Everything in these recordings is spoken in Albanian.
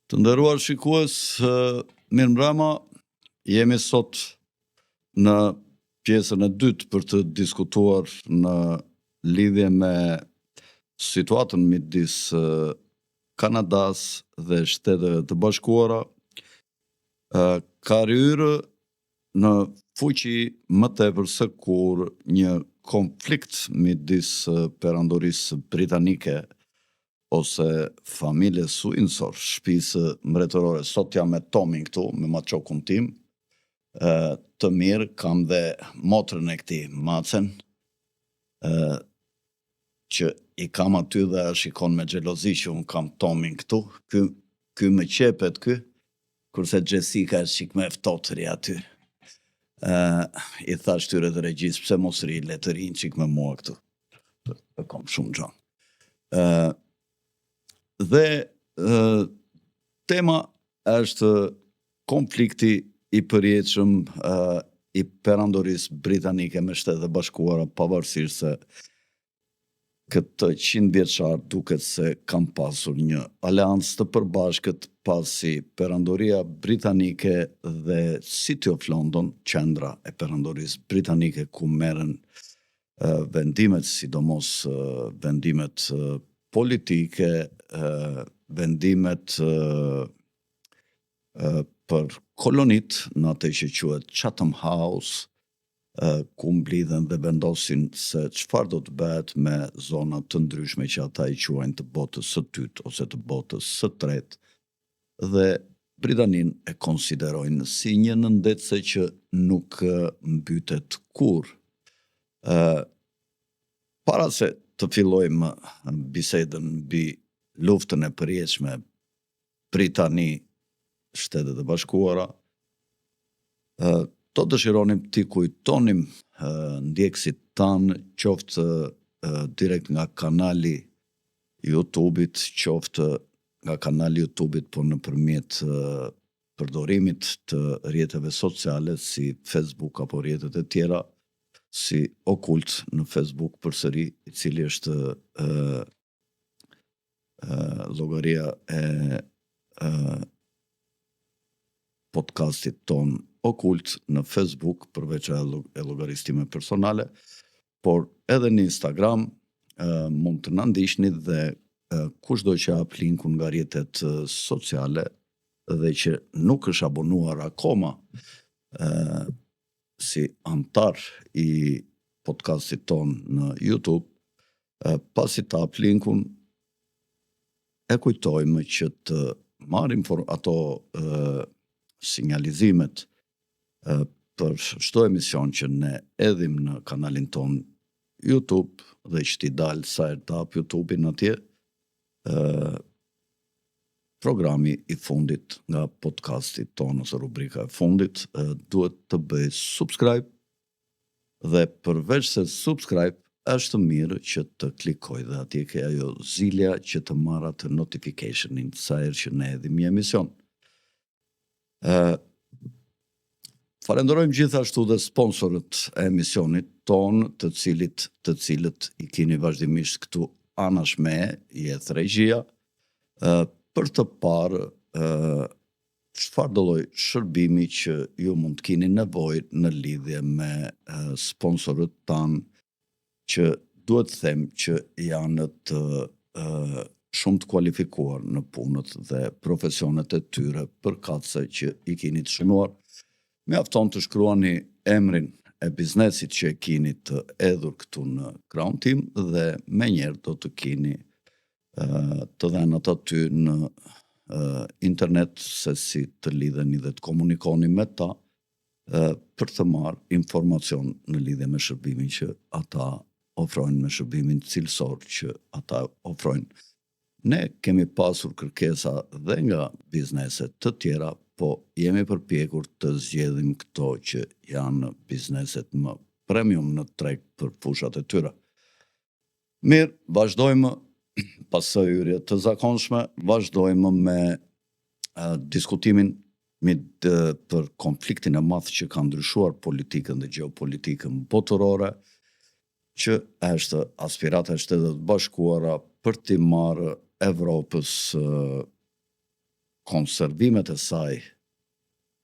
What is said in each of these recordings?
Të nderuar shikues, mirëmbrëma, jemi sot në pjesën e dytë për të diskutuar në lidhje me situatën midis Kanadas dhe Shteteve të Bashkuara, ka rryer në fuqi më tepër se kur një konflikt midis perandorisë britanike ose familjes Windsor, shtëpisë mbretërore. Sot jam me Tomin këtu, me maçokun tim. Të mirë, kam dhe motrën e këtij, Macen, që i kam aty dhe shikon me xhelozi që unë kam Tomin këtu. Ky më qepet ky, kurse Jessica është çik më ftohtëri aty. I thash tyre të regjisë, pse mos ri le të rinë çik me mua këtu. E kam shumë gjanë. Dhe tema është konflikti i përjetshëm i perandorisë britanike me Shtetet e Bashkuara, pavarësisht se këtë 100 vjeçar duket se kam pasur një aleancë të përbashkët pasi perandoria britanike dhe City of London, qendra e perandorisë britanike ku merren vendimet, sidomos vendimet politike, vendimet për kolonit në atë që quhet Chatham House, ku mblidhen dhe vendosin se çfarë do të bëhet me zona të ndryshme që ata i quajnë të botës së dytë ose të botës së tretë, dhe Britaninë e konsiderojnë si një nëndetse që nuk mbytet kurrë. Para se të fillojmë bisedën mbi luftën e përjetshme Britani Shtetet e Bashkuara, do dëshironim t'i kujtonim ndjekësit tanë, qoftë direkt nga kanali YouTube-it, qoftë nga kanali YouTube-it, por nëpërmjet përdorimit të rrjeteve sociale si Facebook apo rrjetet e tjera, si Okult në Facebook përsëri, i cili është llogaria e podcastit ton Okult në Facebook, përveç e llogarisë time personale, por edhe në Instagram mund të na ndiqni dhe kushdo që hap linkun nga rrjetet sociale dhe që nuk është abonuar akoma si antar i podcastit ton në YouTube, pasi ta hap linkun, e kujtojmë që të marrim ato sinjalizimet për çdo emision që ne edhim në kanalin ton YouTube dhe që t'i dalë sa herë të hap YouTube-in atje, programi i fundit nga podcastit ton ose rubrika e fundit, duhet të bëj subscribe, dhe përveç se subscribe, është mirë që të klikoj dhe atje ke ajo zilja që të marr atë notificationin sa herë që ne edhim një emision. Falenderojmë gjithashtu dhe sponsorët e emisionit ton, të cilët i keni vazhdimisht këtu anash me, jet regjia, për të parë çfarë do lloj shërbimi që ju mund të keni nevojë në lidhje me sponsorët tanë, që duhet të them që janë të shumë të kualifikuar në punët dhe profesionet e tyre përkatëse që i keni të shënuar. Mjafton të shkruani emrin e biznesit që e keni të edhur këtu në krahun tim dhe menjëherë do të keni të dhenat aty në internet se si të lidheni dhe të komunikoni me ta për të marrë informacion në lidhje me shërbimin që ata ofrojnë, me shërbimin cilësor që ata ofrojnë. Ne kemi pasur kërkesa dhe nga bizneset të tjera, po jemi përpjekur të zgjedhim këto që janë bizneset më premium në treg për fushat e tyre. Mirë, vazhdojmë pas së hyrje të zakonshme, vazhdojmë me diskutimin për konfliktin e madh që ka ndryshuar politikën dhe gjeopolitikën botërore, që është aspirata e Shtetet e Bashkuara për t'i marrë Evropës konservimet e saj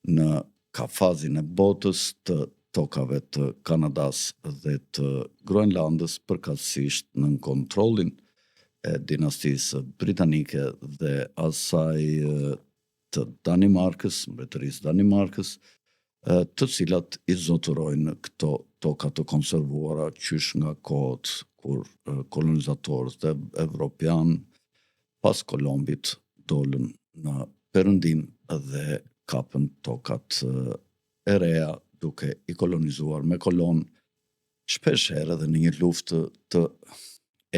në kafazin e botës të tokave të Kanadas dhe të Groenlandës, përkatësisht në kontrollin e dinastisë britanike dhe asaj të Danimarkës, mbretërisë Danimarkës, të cilat i zotërojnë këto toka të konservuara qysh nga kohët kur kolonizatorët evropian pas Kolombit dolën në perëndim dhe kapën tokat e reja duke i kolonizuar me kolon, shpesh herë edhe në një luftë të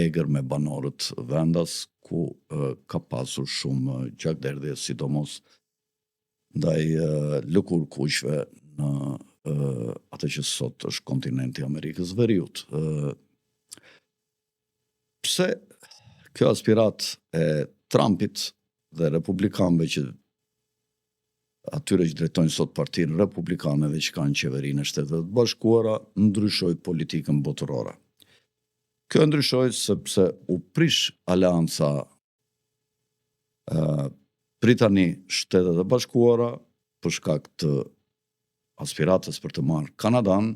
egër me banorët vendas, ku ka pasur shumë gjakderdhje, sidomos ndaj lëkur kuqve në atë që sot është kontinenti Amerikës Veriut. Pse kjo aspirat e Trumpit dhe republikanëve që atyre që drejtojnë sot partinë republikane dhe që kanë qeverinë e Shtetet Bashkuara ndryshoi politikën botërore. Kjo ndryshoi sepse u prish aleanca Britani Shtetet e Bashkuara për shkak të aspiratës për të marrë Kanadan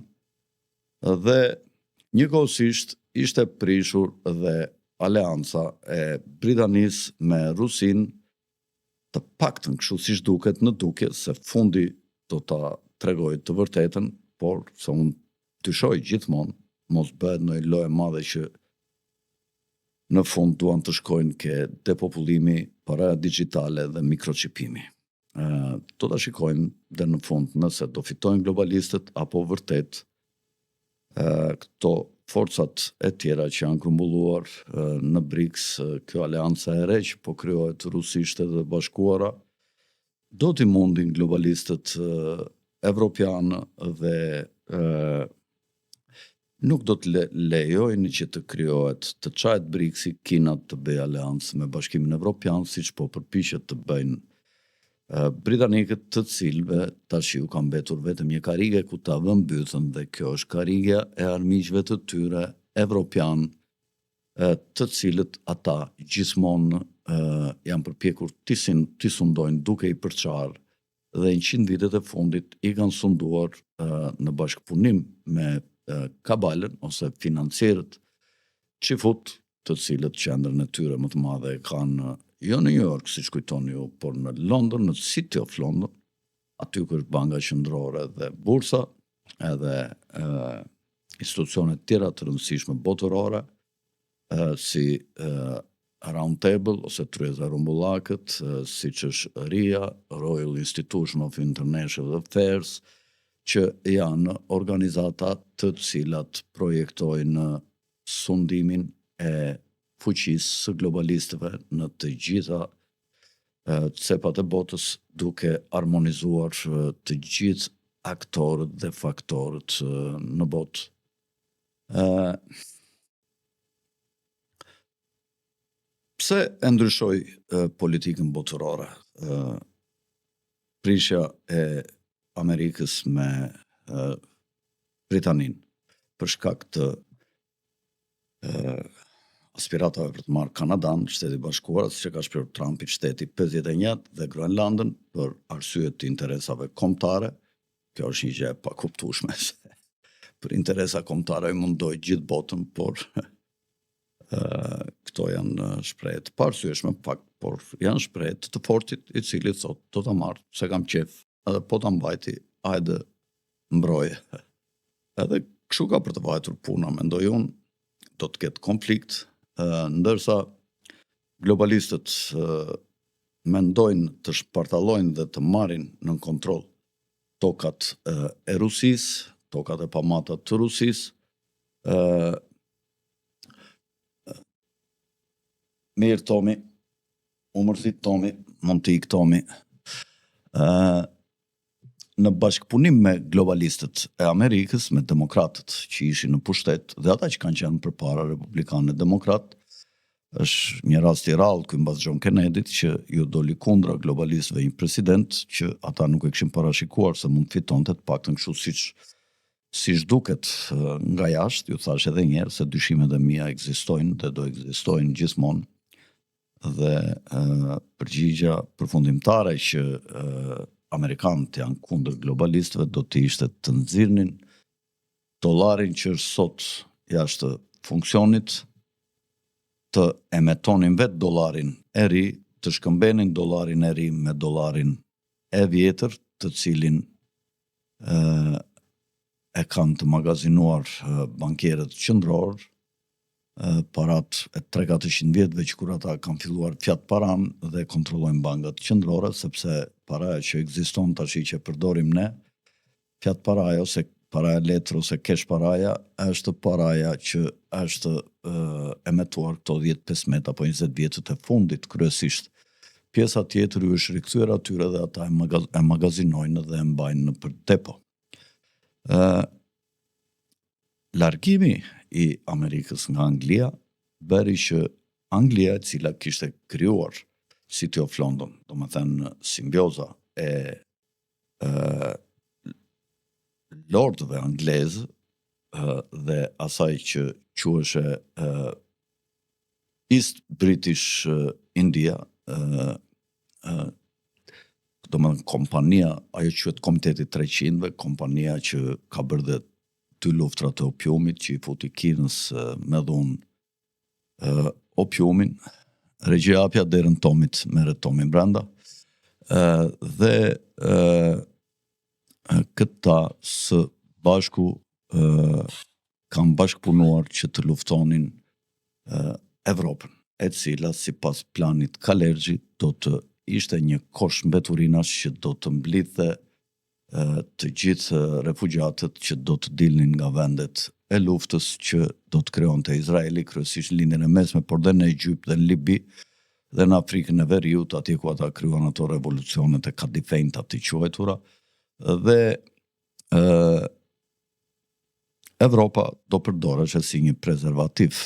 dhe njëkohësisht ishte prishur dhe aleanca e Britanisë me Rusinë, të paktën kështu siç duket në dukje se fundi do ta tregojë të vërtetën, por se unë dyshoj gjithmonë mos bëhet në lojë e madhe që në fund duan të shkojnë ke depopullimi, para digjitale dhe mikroçipimi. Do ta shikojmë dhe në fund nëse do fitojnë globalistët apo vërtet këto forcat e tjera që janë grumbulluar në BRICS, kjo aleanca e re që po krijohet rusisht dhe bashkuara, do t'i mundin globalistët evropianë dhe nuk do të lejojnë që të krijohet të çahet BRICS-i, Kina të bëjë aleancë me Bashkimin Evropian, siç po përpiqet të bëjnë britanikët, të cilëve tash u ka mbetur vetëm një karige ku ta vënë mbythën, dhe kjo është karigja e armiqve të tyre evropian, të cilët ata gjithmonë janë përpjekur t'i sundojnë duke i përçarë, dhe në 100 vitet e fundit i kanë sunduar në bashkëpunim me kabalën ose financierët qifut, të cilët qendrën e tyre më të madhe kanë jo në New York, siç kujtoni ju, por në London, në City of London, aty ku është banka qendrore dhe bursa, edhe institucione tjera të rëndësishme botërore, si Round Table ose Tryeza Rumbullakët, siç është RIA, Royal Institution of International Affairs, që janë organizata të cilat projektojnë sundimin e fuqisë së globalistëve në të gjitha cepat e botës, duke armonizuar të gjithë aktorët dhe faktorët në botë. Pse e ndryshoi politikën botërore prishja e Amerikës me Britaninë për shkak të aspiratave për të marrë Kanadan, Shtetet Bashkuara, siç e ka shprehur Trumpi, shteti 51 dhe Groenlandën për arsye të interesave kombëtare. Kjo është një gjë e pakuptueshme. Për interesa kombëtare mundoj gjithë botën, por këto janë shprehje të paarsyeshme, por janë shprehje të fortit i cili thotë do ta marr, se kam qef, edhe po ta mbajti, hajde mbroje. Edhe kështu ka për të vajtur puna, mendoj unë, do të ketë konflikt, ndërsa globalistët mendojnë të shpartallojnë dhe të marrin në kontroll tokat e Rusisë, tokat e pamata të Rusisë. Mirë, Tomi, u mërzit Tomi, mund të ik Tomi. Në bashkëpunim me globalistët e Amerikës, me demokratët që ishin në pushtet, dhe ata që kanë qenë përpara republikanë e demokrat, është një rast i rallë këtu mbas John Kennedit, që ju doli kundra globalistëve një president që ata nuk e kishin parashikuar se mund fitonte, të paktën kështu siç duket nga jashtë. Ju thash edhe një herë se dyshimet e mia ekzistojnë dhe do ekzistojnë gjithmonë. dhe përgjigja përfundimtare që Amerikanët janë kundër globalistëve do të ishte të nxirrnin dollarin që është sot jashtë funksionit, të emetonin vetë dollarin e ri, të shkëmbenin dollarin e ri me dollarin e vjetër, të cilin e kanë të magazinuar bankierët qendror, parat e 300-400 vjetëve që kur ata kanë filluar fjatë paran dhe kontrollojnë bankat qendrore, sepse paraja që ekziston tash që përdorim ne, fjatë paraja ose paraja letër ose kesh paraja, është paraja që është emetuar këto 10-15 apo 20 vjetët e fundit kryesisht. Pjesa tjetër ju është rikthyer atyre dhe ata e magazinojnë dhe e mbajnë në për depo. Largimi i Amerikës nga Anglia bëri që Anglia, e cila kishte krijuar City of London, domethënë simbioza e lordëve anglezë dhe asaj që quheshe East British India, domethënë kompania, ajo quhet Komiteti 300-ve, kompania që ka bërë dhe 2 luftrat e opiumit, që i futi Kinës me dhunë opiumin, regjia derën Tomit, merret Tomi brenda, dhe këta së bashku kanë bashkëpunuar që të luftonin Evropën, e cila sipas planit Kalergjit do të ishte një kosh mbeturinash që do të mblidhte të gjithë refugjatët që do të dilnin nga vendet e luftës që do të krijonte Izraeli, kryesisht në lindjen e mesme, por dhe në Egypt dhe në Libi dhe në Afrikën e Veriut, atje ku ata krijuan ato revolucionet e kadifejnta të quajtura, dhe Evropa do përdoreshe si një prezervativ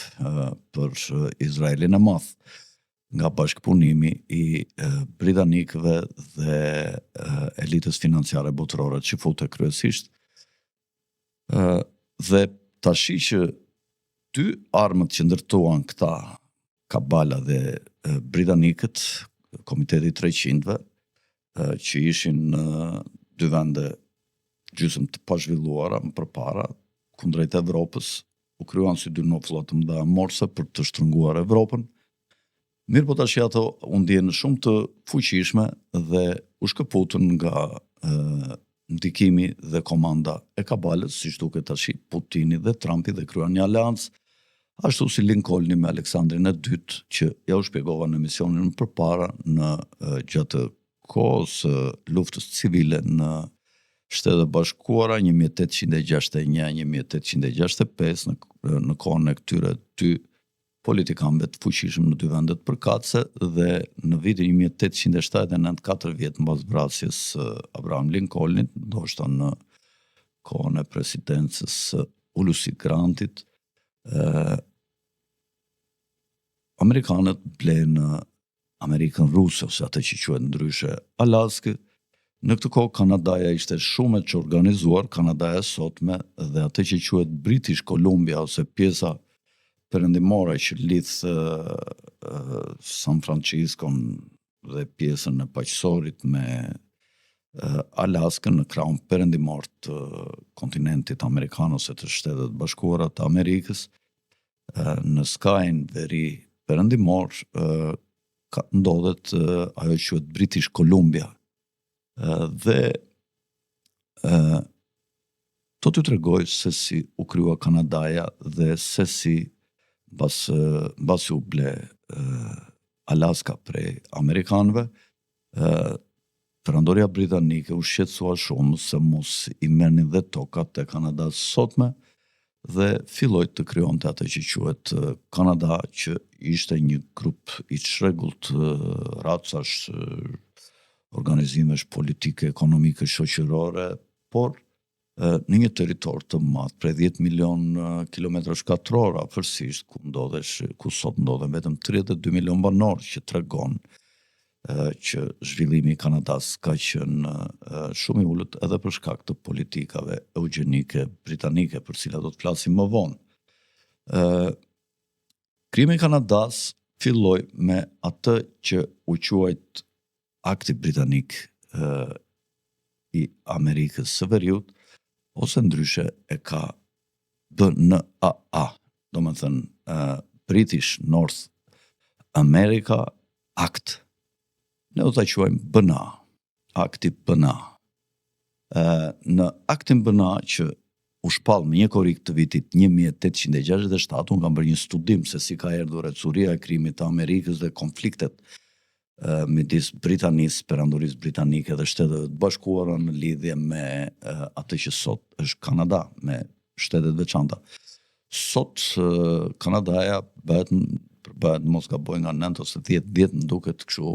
për Izraelin e madh, nga bashkëpunimi i britanikëve dhe elitës financiare botërore që fute kryesisht, dhe tashi që 2 armët që ndërtuan këta kabala dhe britanikët, Komiteti 300-ve, që ishin në 2 vende gjysmë të pazhvilluara më përpara, kundrejt Evropës, u kryuan si 2 noflla të mëdha morse për të shtrënguar Evropën. Mirë po tash ato u ndjen shumë të fuqishme dhe u shkëputën nga ndikimi dhe komanda e kabalës, siç duket tash Putini dhe Trumpi dhe kryen një aleancë, ashtu si Lincolni me Aleksandrin e dytë, që ja u shpjegova në emisionin më përpara në gjatë kohës luftës civile në Shtetet Bashkuara 1861-1865 në kohën e këtyre 2 politikanëve të fuqishëm në 2 vendet përkatëse, dhe në vitin 1879, 4 vjet mbas vrasjes Abraham Lincolnit, ndoshta në kohën e presidencës Ulysses Grantit, amerikanët blenë Amerikën Ruse, ose atë që quhet ndryshe Alaskë. Në këtë kohë Kanadaja ishte shumë që organizuar, Kanadaja sotme, dhe atë që quhet British Columbia ose pjesa perëndimore që lidh San Franciscon dhe pjesën e paqësorit me Alaskën në krahun perëndimor të kontinentit amerikan ose të Shtetet Bashkuara të Amerikës, në skajin veri perëndimor ndodhet ajo që quhet British Columbia, dhe do t'ju tregoj se si u krija Kanadaja dhe se si mbas u ble Alaska prej amerikanëve, Perandoria britanike u shqetësua shumë se mos i merrnin dhe tokat e Kanadasë sotme dhe filloi të krijonte atë që quhet Kanada, që ishte një grup i çrregullt racash, organizimesh politike, ekonomike, shoqërore, por në një territor të madh, prej 10 milion kilometra shkatror afërsisht, ku sot ndodhen vetëm 32 milion banor, që tregon që zhvillimi i Kanadas ka qenë shumë i ulët edhe për shkak të politikave eugenike britanike, për cilat do të flasim më vonë. Krijimi i Kanadas filloj me atë që u quajt Akti Britanik i Amerikës së Veriut, ose ndryshe e ka BNAA, do më thënë British North America Act. Ne do ta quajmë BNA, Akti BNA. Në aktin BNA që u shpall me një korrik të vitit 1867, unë kam bërë një studim se si ka erdhur ecuria e krimit të Amerikës dhe konfliktet midis Britanisë, perandorisë britanike dhe Shteteve të Bashkuara në lidhje me atë që sot është Kanada, me shtetet veçanta. Sot Kanadaja bëhet mos gaboj nga 9 ose 10 vjet më duket kështu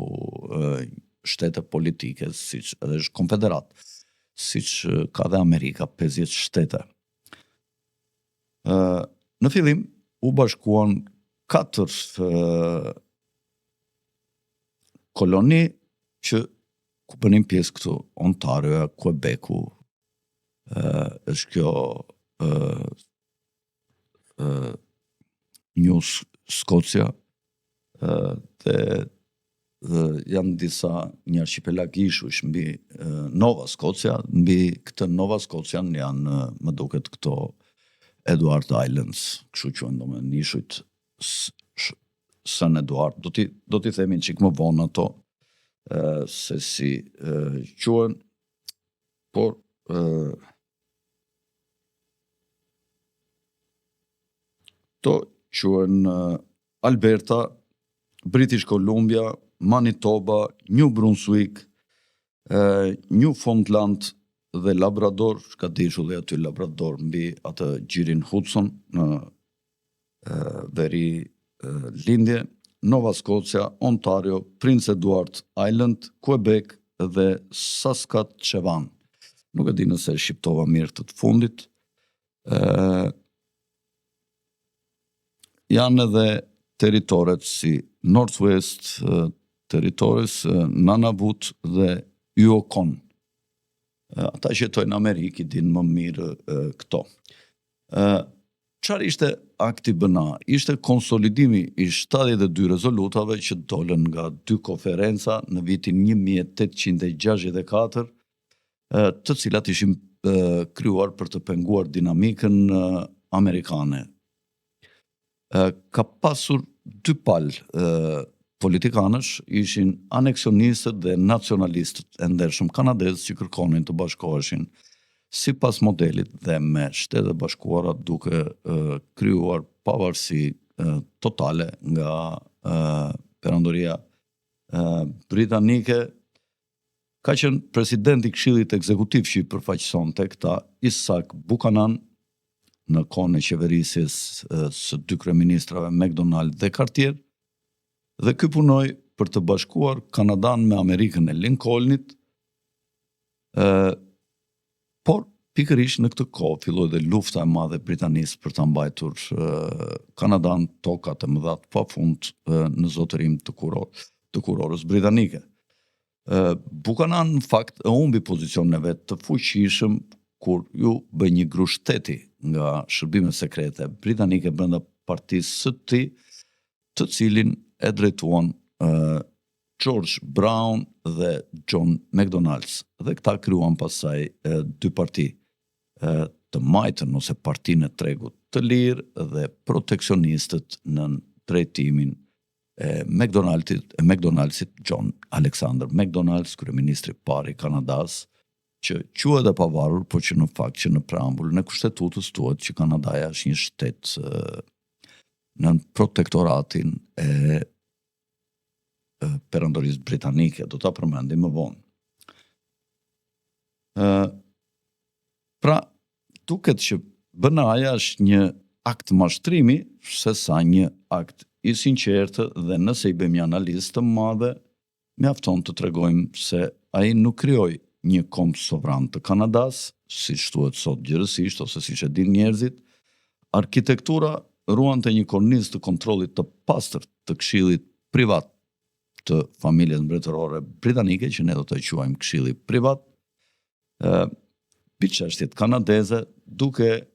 shtete politike, siç edhe është konfederat, siç ka dhe Amerika 50 shtete. Në fillim u bashkuan 4 koloni që ku bënin pjesë këtu Ontario, Quebecu, është kjo New Scotia, dhe janë disa një archipelag ishush mbi Nova Scotia, mbi këtë Nova Scotia janë më duket këto Edward Islands, kështu quhen domethënë ishujt San Eduard, do t'i themin çik më vonë ato, se si quhen, por to quhen Alberta, British Columbia, Manitoba, New Brunswick, Newfoundland dhe Labrador, ka dishur dhe aty Labrador mbi atë gjirin Hudson në veri lindje, Nova Scotia, Ontario, Prince Edward Island, Quebec dhe Saskatchewan. Nuk e di nëse shqiptova mirë të fundit. Janë edhe teritoret si Northwest Territories, Nunavut dhe Yukon. Ata që jetojnë në Amerikë din më mirë këto. Çfarë ishte akti BNA? Ishte konsolidimi i 72 rezolutave që dolën nga 2 konferenca në vitin 1864, të cilat ishin krijuar për të penguar dinamikën amerikane. Ka pasur 2 palë politikanësh, ishin aneksionistët dhe nacionalistët e ndershëm kanadezë që kërkonin të bashkoheshin sipas modelit dhe me Shtetet e Bashkuara duke krijuar pavarësi totale nga perandoria britanike. Ka qenë presidenti i Këshillit Ekzekutiv që i përfaqësonte këta Isaac Buchanan në kohën e qeverisjes së 2 kryeministrave McDonald dhe Cartier, dhe ky punoi për të bashkuar Kanadan me Amerikën e Lincolnit, por pikërisht në këtë kohë filloi dhe lufta e madhe e Britanisë për ta mbajtur Kanadan, tokat e mëdha të pafund në zotërim të kurorës britanike. Buchanan në fakt e humbi pozicionin e vet të fuqishëm kur ju bëj një grushteti nga shërbimet sekrete britanike brenda partisë së tij, të cilin e drejtuan George Brown dhe John McDonalds, dhe këta krijuan pasaj 2 parti, të majtën ose partinë e tregut të lirë dhe proteksionistët në drejtimin e McDonaldsit, John Alexander McDonalds, kryeministri i parë i Kanadas, që quhet e pavarur, por që në fakt që në preambullën e kushtetutës thuhet që Kanadaja është një shtet në protektoratin e perandorisë britanike, do ta përmendim më vonë. Pra, duket që BNA-ja është një akt mashtrimi, sesa një akt i sinqertë, dhe nëse i bëjmë një analizë të madhe, mjafton të tregojmë se ai nuk krijoi një kombë sovran të Kanadas, siç thuhet sot gjërësisht ose siç e din njerëzit. Arkitektura ruante një kornizë të kontrollit të pastërt të këshillit privat të familjes mbretërore britanike, që ne do të quajmë këshilli privat, mbi çështjet kanadeze, duke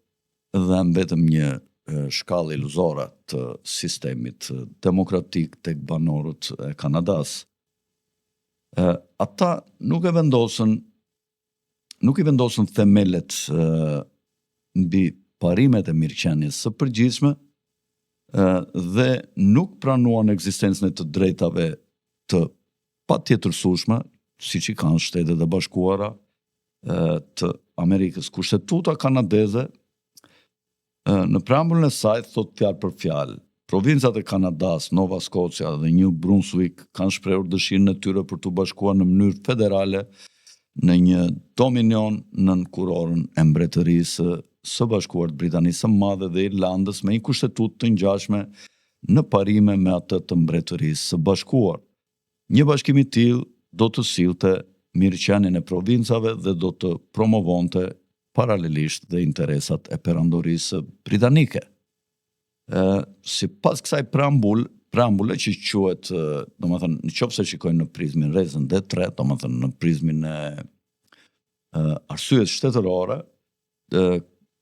dhënë vetëm një shkallë iluzore të sistemit demokratik tek banorët e Kanadas. Ata nuk i vendosën themelet mbi parimet e mirëqenies së përgjithshme dhe nuk pranuan ekzistencën e të drejtave të patjetërsueshme, siç i kanë Shtetet e Bashkuara të Amerikës. Kushtetuta kanadeze në preambullin e saj thot fjalë për fjalë: provincat e Kanadas, Nova Scotia dhe New Brunswick kanë shprehur dëshirën e tyre për të bashkuar në mënyrë federale në një dominion nën kurorën e Mbretërisë së Bashkuar të Britanisë së Madhe dhe Irlandës, me një kushtetutë të ngjashme në parime me atë të Mbretërisë së Bashkuar. Një bashkim i tillë do të sillte mirëqenien e provincave dhe do të promovonte paralelisht dhe interesat e perandorisë britanike. Sipas kësaj preambule që quhet, domethënë, nëse shikojnë në prizmin rrezën D3, domethënë në prizmin e arsyes shtetërore,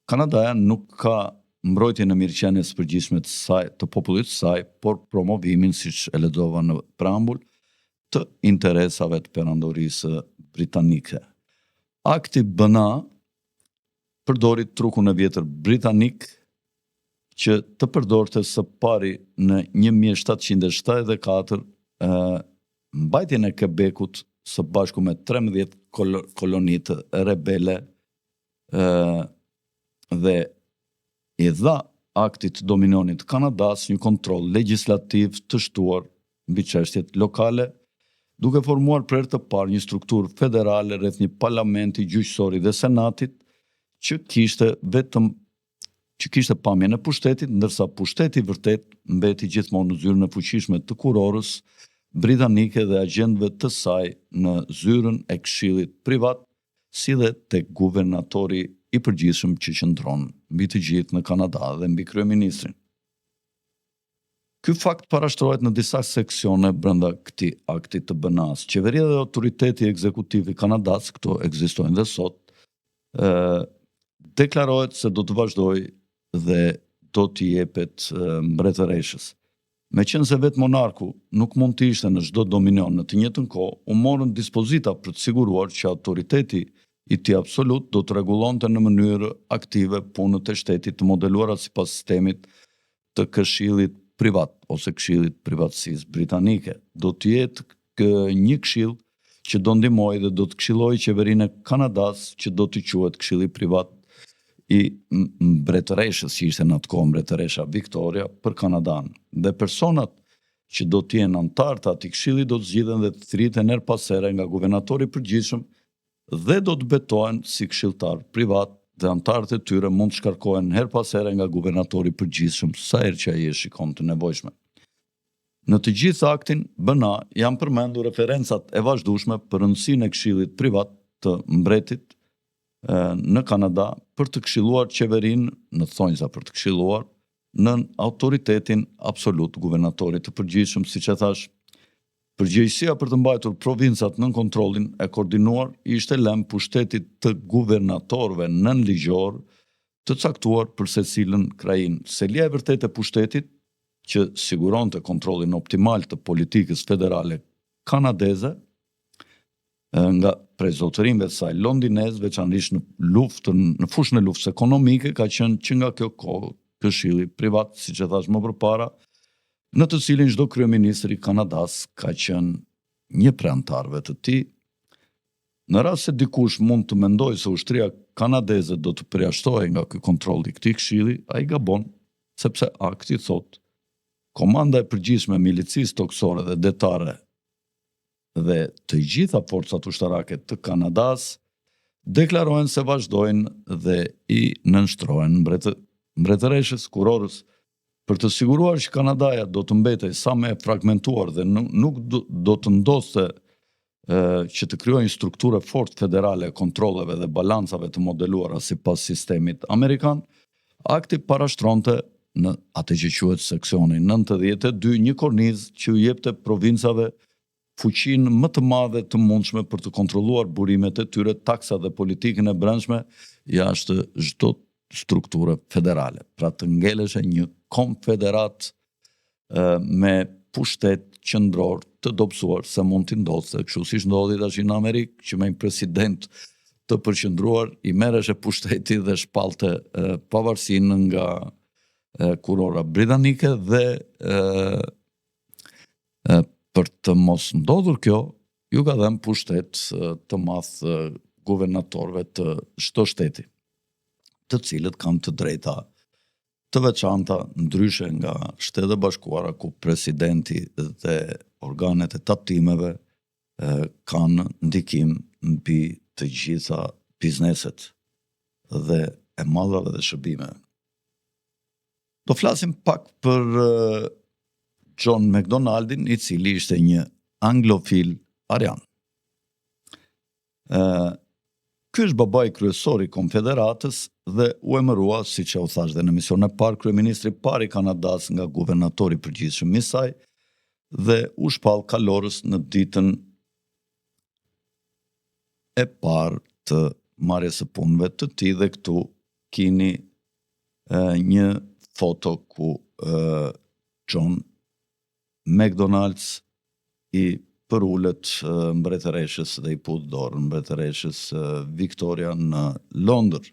Kanadaja nuk ka mbrojtje në mirëqenies së përgjithshme të saj, të popullit të saj, por promovimin, siç e lexova në preambul, të interesave të perandorisë britanike. Akti BNA përdori trukun e vjetër britanik që të përdorte së pari në 1774 mbajtjen e Quebecut së bashku me 13 kolonitë rebele dhe i dha aktit dominionit Kanadas një kontroll legjislativ të shtuar mbi çështjet lokale, duke formuar për herë të parë një strukturë federale rreth një parlamenti gjyqësori dhe senatit që kishte pamjen e pushtetit, ndërsa pushteti vërtet mbeti gjithmonë në zyrën e fuqishme të kurorës britanike dhe agjentëve të saj në zyrën e këshillit privat, si dhe tek guvernatori i përgjithshëm që qëndron mbi të gjithë në Kanada dhe mbi kryeministrin. Ky fakt parashtrohet në disa seksione brenda këtij akti të BNA-s. Qeveria dhe autoriteti ekzekutiv i Kanadas, këto ekzistojnë dhe sot, deklarohet se do të vazhdojë dhe do t'i jepet mbretëreshës. Meqense vetë monarku nuk mund të ishte në çdo dominion në të njëjtën kohë, u morën dispozita për të siguruar që autoriteti i tij absolut do të rregullonte në mënyrë aktive punët e shtetit të modeluara sipas sistemit të këshillit privat ose këshillit privatësisë britanike. Do të jetë një këshill që do ndihmojë dhe do të këshillojë qeverinë e Kanadas, që do të quhet Këshilli Privat i mbretëreshës, që ishte në atë kohë mbretëresha Victoria, për Kanadan. Dhe personat që do të jenë antar të atij këshilli do të zgjidhen dhe të thirriten her pas here nga guvernatori i përgjithshëm dhe do të betohen si këshilltar privat, dhe antarët e tyre mund të shkarkohen her pas here nga guvernatori i përgjithshëm sa herë që ai e shikon të nevojshme. Në të gjithë aktin BNA janë përmendur referencat e vazhdueshme për rëndësinë e këshillit privat të mbretit në Kanada për të këshilluar qeverinë, në thonjza për të këshilluar, në autoritetin absolut guvernatorit të përgjithshëm, siç e thash. Përgjegjësia për të mbajtur provincat nën kontrollin e koordinuar ishte lënë pushtetit të guvernatorëve nënligjor të caktuar për secilën krajinë. Selia e vërtetë e pushtetit, që siguronte kontrollin optimal të politikës federale kanadeze, nga prej zotërimve të saj londinez, veçanërisht në fushën e luftës ekonomike, ka qenë që nga kjo kohë këshilli privat, siç e thash më përpara, në të cilin çdo kryeministër i Kanadas ka qenë një prej antarëve të tij. Në rast se dikush mund të mendojë se ushtria kanadeze do të përjashtohej nga ky kontroll i këtij këshilli, ai gabon, sepse akti thotë: komanda e përgjithshme e milicisë toksore dhe detare dhe të gjitha forcat ushtarake të Kanadas deklarohen se vazhdojnë dhe i nënshtrohen mbretëreshës kurorës për të siguruar që Kanadaja do të mbetej sa më e fragmentuar dhe nuk do të ndoste që të krijojë një strukturë fort federale e kontrolleve dhe balancave të modeluara sipas sistemit amerikan. Akti parashtronte në atë që quhet seksioni 92 një kornizë që u jepte provincave fuqinë më të madhe të mundshme për të kontrolluar burimet e tyre, taksat dhe politikën e brendshme jashtë çdo strukturë federale. Pra të ngeleshe një konfederat me pushtet qendror të dobësuar se mund t'i ndodhte, kështu siç ndodhi tash në Amerikë, që me një president të përqendruar i merreshe pushteti dhe shpallte pavarësinë nga kurora britanike dhe për të mos ndodhur kjo, ju ka dhënë pushtet të madh guvernatorëve të çdo shteti, të cilët kanë të drejta të veçanta ndryshe nga Shtetet e Bashkuara, ku presidenti dhe organet e tatimeve kanë ndikim mbi të gjitha bizneset dhe e mallrave dhe shërbimeve. Do flasim pak për John McDonaldin, i cili ishte një anglofil arian. Ky është babai kryesor i Konfederatës dhe u emërua, siç u thash dhe në emisionin e parë, kryeministri i parë i Kanadas nga guvernatori i përgjithshëm i saj dhe u shpall kalorës në ditën e parë të marrjes së punëve të tij, dhe këtu keni një foto ku John McDonald's i përullet mbretëreshës dhe i put dorën mbretëreshës Victoria në Londër.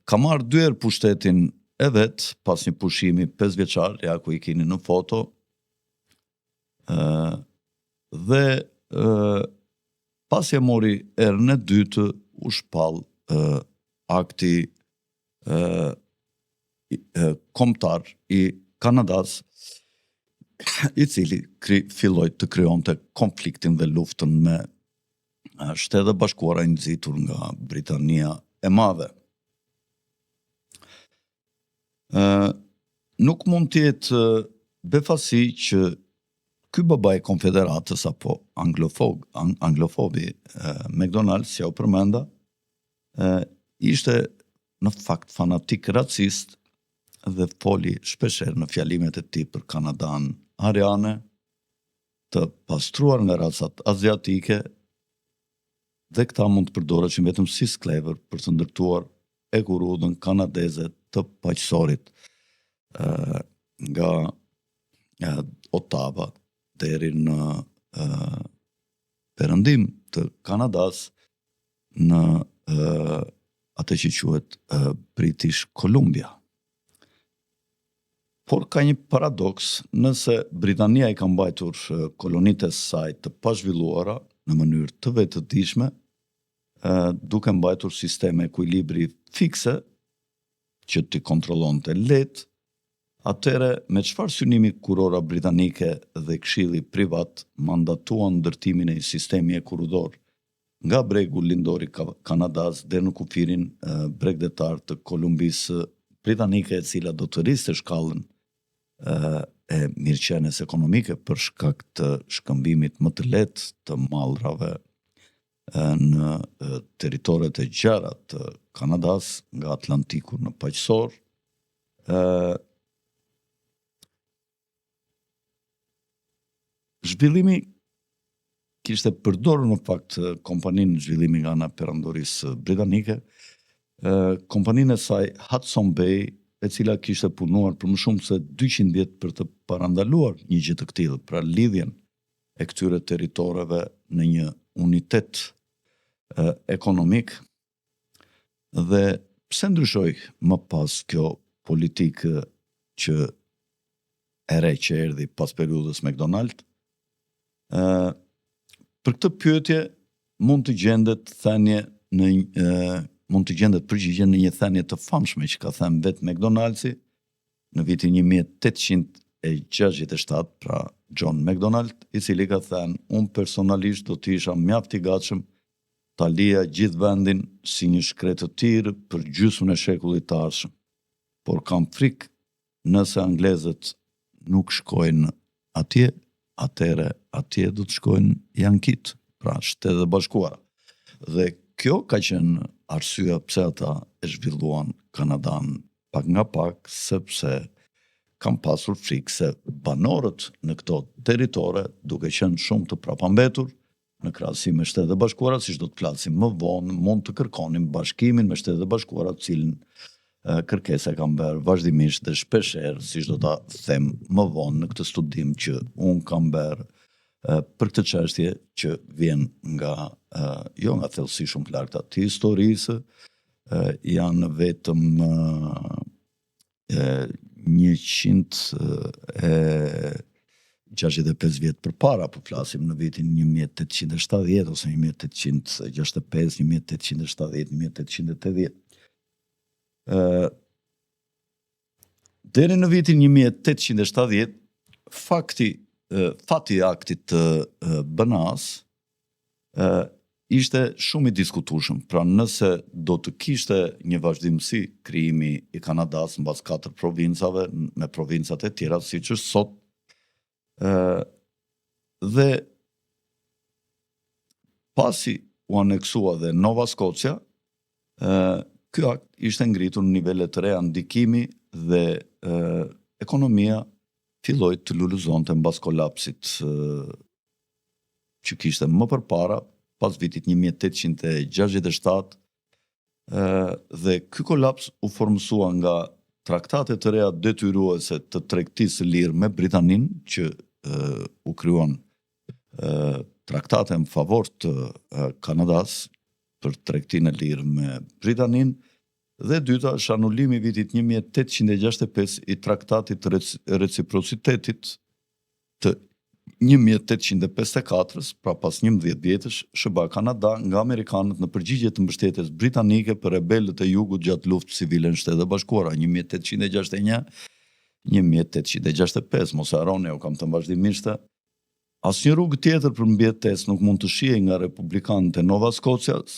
Ka marrë 2 herë pushtetin e vet pas një pushimi 5 vjeçar, ja ku i keni në foto, dhe pasi e mori erën e dytë, u shpall akti kombëtar i Kanadas, i cili filloi të krijonte konfliktin dhe luftën me Shtetet e Bashkuara, i nxitur nga Britania e Madhe. Nuk mund të jetë befasi që ky babai i Konfederatës apo anglofobi McDonald's, ja u përmenda, ishte në fakt fanatik racist dhe foli shpeshherë në fjalimet e tij për Kanadan ariane, të pastruar nga racat aziatike, dhe këta mund të përdoreshin vetëm si sklever për të ndërtuar ekurudhën kanadeze të paqësorit nga Ottawa deri në perëndim të Kanadas, në atë që quhet British Columbia. Por ka një paradoks, nëse Britania i ka mbajtur kolonitë e saj të pazhvilluara në mënyrë të vetëdijshme, duke mbajtur sisteme ekuilibri fikse që t'i kontrollonte lehtë, atëre me çfarë synimi kurora britanike dhe këshilli privat mandatuan ndërtimin e një sistemi ekurudor nga bregu lindor i Kanadas deri në kufirin bregdetar të Kolumbisë britanike, e cila do të rriste shkallën e mirëqenies ekonomike për shkak të shkëmbimit më të lehtë të mallrave në territoret e gjara të Kanadas nga Atlantiku në paqësor. Zhvillimi kishte përdorur në fakt kompaninë zhvillimi nga ana perandorisë britanike, kompaninë e saj Hudson Bay, e cila kishte punuar për më shumë se 200 vjet për të parandaluar një gjë të këtillë, pra lidhjen e këtyre territoreve në një unitet ekonomik. Dhe pse ndryshoi më pas kjo politikë që e re që erdhi pas periudhës McDonald? Për këtë pyetje mund të gjendet përgjigje në një thënie të famshme që ka thënë vetë McDonald'si në vitin 1867, pra John McDonald, i cili ka thënë: unë personalisht do të isha mjaft i gatshëm ta lija gjithë vendin si një shkretë të tirë për gjysmën e shekullit të ardhshëm, por kam frikë nëse anglezët nuk shkojnë atje, atëre atje do të shkojnë Jankit, pra Shtetet e Bashkuara. Dhe kjo ka qenë arsyeja pse ata e zhvilluan Kanadan pak nga pak, sepse kam pasur frikë se banorët në këto territore, duke qenë shumë të prapambetur, në krahasim me Shtetet e Bashkuara, siç do të flasim më vonë, mund të kërkonim bashkimin me Shtetet e Bashkuara, të cilën kërkesa e kam bërë vazhdimisht dhe shpeshherë, siç do ta them më vonë në këtë studim që unë kam bërë për këtë çështje që vjen nga jo nga thellësi shumë të larta të historisë, janë vetëm 165 vjet përpara, po flasim në vitin 1870 ose 1865, 1870, 1880. Deri në vitin 1870, fati i aktit të BNA-s ishte shumë i diskutueshëm. Pra nëse do të kishte një vazhdimsi krijimi i Kanadas mbas 4 provincave me provincat e tjera siç është sot, dhe pasi u aneksua dhe Nova Scotia, ky akt ishte ngritur në nivele të reja, ndikimi dhe ekonomia filloi të lulëzonte mbas kolapsit që kishte më përpara, pas vitit 1867, dhe ky kolaps u formësua nga traktate të reja detyruese të tregtisë lirë me Britaninë, që u krijuan traktate në favor të Kanadas për tregtinë e lirë me Britaninë, dhe dyta është anulimi i vitit 1865 i traktatit të reciprocitetit të 1854, pra pas 11 vjetësh, SBA Kanada nga amerikanët në përgjigje të mbështetjes britanike për rebelët e jugut gjatë luftës civile në Shtetet e Bashkuara 1861, 1865, mos e harroni, u kam thënë vazhdimisht, asnjë rrugë tjetër për mbjetesë nuk mund të shihej nga republikanët e Nova Scotias,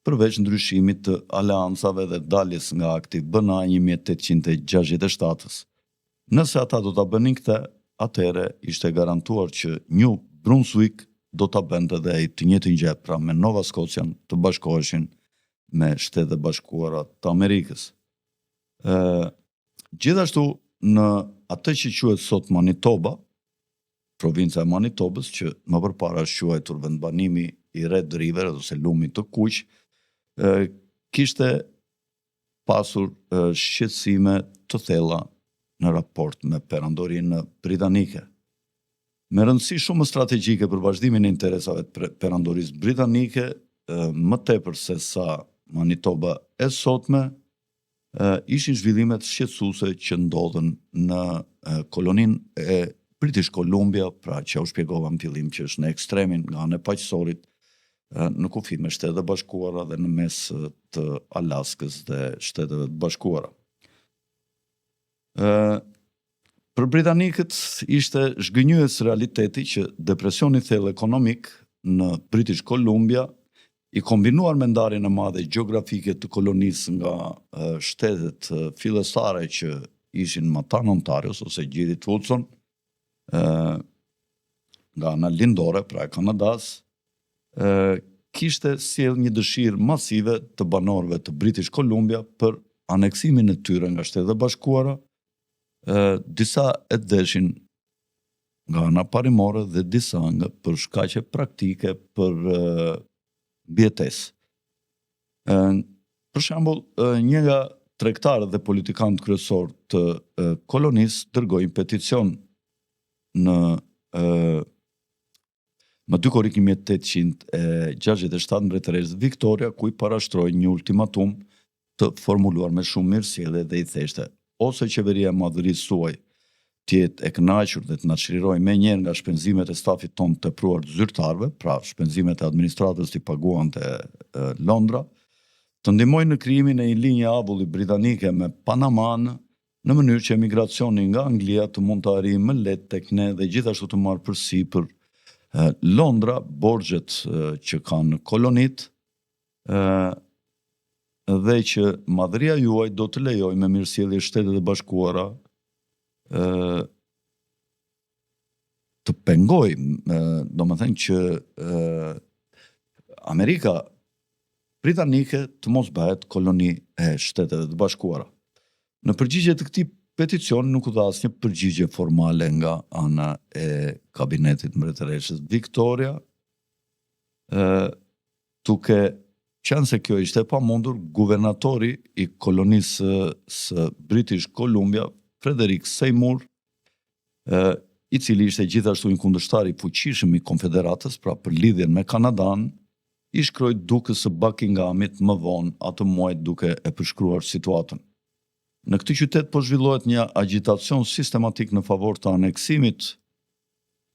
përveç ndryshimit të aleancave dhe daljes nga akti BNA 1867. Nëse ata do ta bënin këtë, atëherë ishte garantuar që New Brunswick do ta bënte dhe ai të njëjtin gjë, pra me Nova Scotian të bashkoheshin me Shtetet e Bashkuara të Amerikës. Gjithashtu në atë që quhet sot Manitoba, provinca e Manitobës, që më përpara është quajtur vendbanimi i Red River ose lumi të kuq, kishte pasur shqetësime të thella në raport me perandorinë britanike. Me rëndësi shumë strategjike për vazhdimin e interesave të perandorisë britanike, më tepër se sa Manitoba e sotme, ishin zhvillimet shqetësuese që ndodhen në koloninë e British Columbia, pra që u shpjegova në fillim që është në ekstremin nga ana e paqësorit, në kufi me Shtetet e Bashkuara dhe në mes të Alaskës dhe Shteteve të Bashkuara. Për britanikët ishte zhgënjyes realiteti që depresioni thellë ekonomik në British Columbia, i kombinuar me ndarjen e madhe gjeografike të kolonisë nga shtetet fillestare që ishin matan Ontarios ose gjirit Hudson, nga ana lindore, pra e Kanadas, kishte sjell një dëshirë masive të banorëve të British Columbia për aneksimin e tyre nga Shtetet e Bashkuara, disa e deshin nga ana parimore dhe disa nga për shkaqe praktike për mbjetesë. Për shembull, një nga tregtarët dhe politikanët kryesor të kolonisë dërgoi peticion në më 2 korrik 1867 mbretëresë Victoria, ku i parashtroi një ultimatum të formuluar me shumë mirësjellje dhe i theshte: ose qeveria e madhërisë suaj të jetë e kënaqur dhe të na çlirojë menjëherë nga shpenzimet e stafit tonë të tepruar të zyrtarëve, pra shpenzimet e administratës të paguante Londra, të ndihmojë në krijimin e një linje abulli britanike me Panaman, në mënyrë që emigracioni nga Anglia të mund të arrijë më lehtë tek ne dhe gjithashtu të marrë përsipër Londra borxhet që kanë kolonit, dhe që madhëria juaj do të lejojë me mirësjellje Shtetet e Bashkuara të pengojë, domethënë që Amerika britanike të mos bëhet koloni e Shteteve të Bashkuara. Në përgjigje të këtij peticioni nuk u dha asnjë përgjigje formale nga ana e kabinetit mbretëreshës Victoria, duke qenë se kjo ishte pa mundur, guvernatori i kolonisë së British Columbia, Frederick Seymour, i cili ishte gjithashtu një kundërshtar i fuqishëm i Konfederatës, pra për lidhjen me Kanadan, i shkroi dukës së Buckinghamit më vonë atë muaj duke e përshkruar situatën. Në këtë qytet po zhvillohet një agitacion sistematik në favor të aneksimit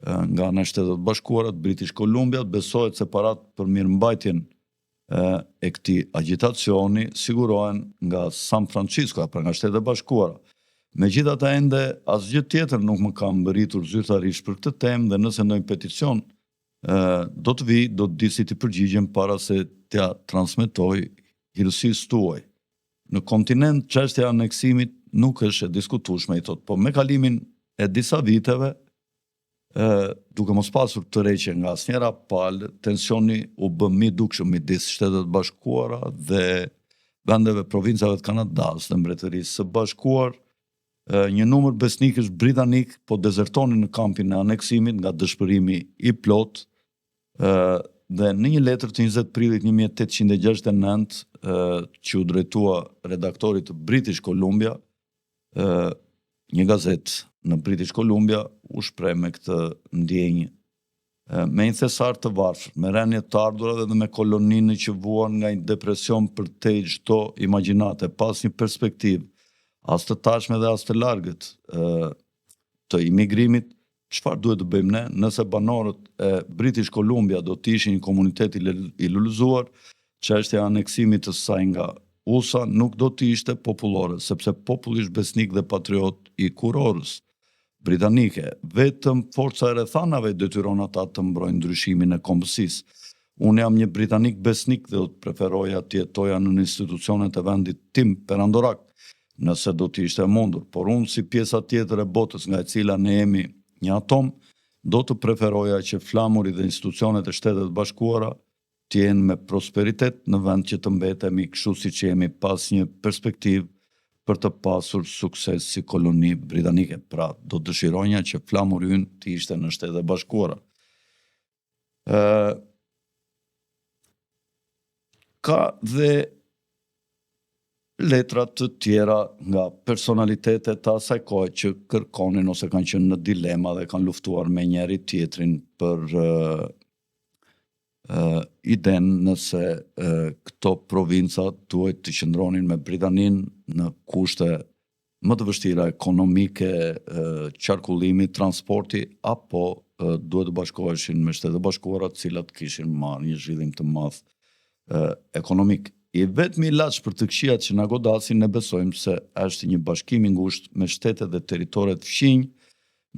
nga ana e Shtetet Bashkuara të British Columbia, besohet se parat për mirëmbajtjen e këtij agitacioni sigurohen nga San Francisco, pra nga Shtetet Bashkuara. Megjithatë ende asgjë tjetër nuk më ka mbërritur zyrtarisht për këtë temë dhe nëse ndonjë peticion do të vi, do të di si të përgjigjem para se t'ja transmetoj hirësisë tuaj. Në kontinent çështja e aneksimit nuk është e diskutueshme, i thot, po me kalimin e disa viteve, duke mos pasur tërheqje nga asnjëra palë, tensioni u bë më i dukshëm midis Shtetet Bashkuara dhe vendeve provincave të Kanadas dhe Mbretërisë së Bashkuar. Një numër besnikësh britanik po dezertonin në kampin e aneksimit nga dëshpërimi i plot, dhe në një letër të 20 prillit 1869 që u drejtua redaktorit të British Columbia, një gazetë në British Columbia u shpreh me këtë ndjenjë, me një thesar të varfër, me rënje të ardhurave dhe me koloninë që vuan nga një depresion përtej çdo imagjinate, pas një perspektivë as të tashme dhe as të largët të imigrimit. Çfarë duhet të bëjmë ne nëse banorët e British Columbia do të ishin një komunitet i lullëzuar, çështja e aneksimit të saj nga USA nuk do të ishte popullore, sepse populli është besnik dhe patriot i kurorës britanike. Vetëm forca e rrethanave detyron ata të mbrojnë ndryshimin e kombësisë. Unë jam një britanik besnik dhe do të preferoja të jetoja në institucionet e vendit tim perandorak, nëse do të ishte mundur, por unë si pjesa tjetër e botës nga e cila ne jemi një atom, do të preferoja që flamuri dhe institucionet e Shtetet Bashkuara të jenë me prosperitet në vend që të mbetemi kështu siç jemi pas një perspektivë për të pasur sukses si koloni britanike. Pra, do dëshironja që flamuri ynë të ishte në Shtetet Bashkuara. Ka dhe letra të tjera nga personalitetet të asaj kohe që kërkonin ose kanë qenë në dilema dhe kanë luftuar me njëri tjetrin për idenë nëse këto provinca duhet të qëndronin me Britaninë në kushte më të vështira ekonomike, qarkullimi, transporti, apo duhet të bashkoheshin me Shtetet Bashkuara, të cilat kishin marrë një zhvillim të madh ekonomik. I vetmi ilaç për të këqijat që na godasin, ne besojmë se është një bashkim i ngushtë me shtetet dhe territoret fqinj.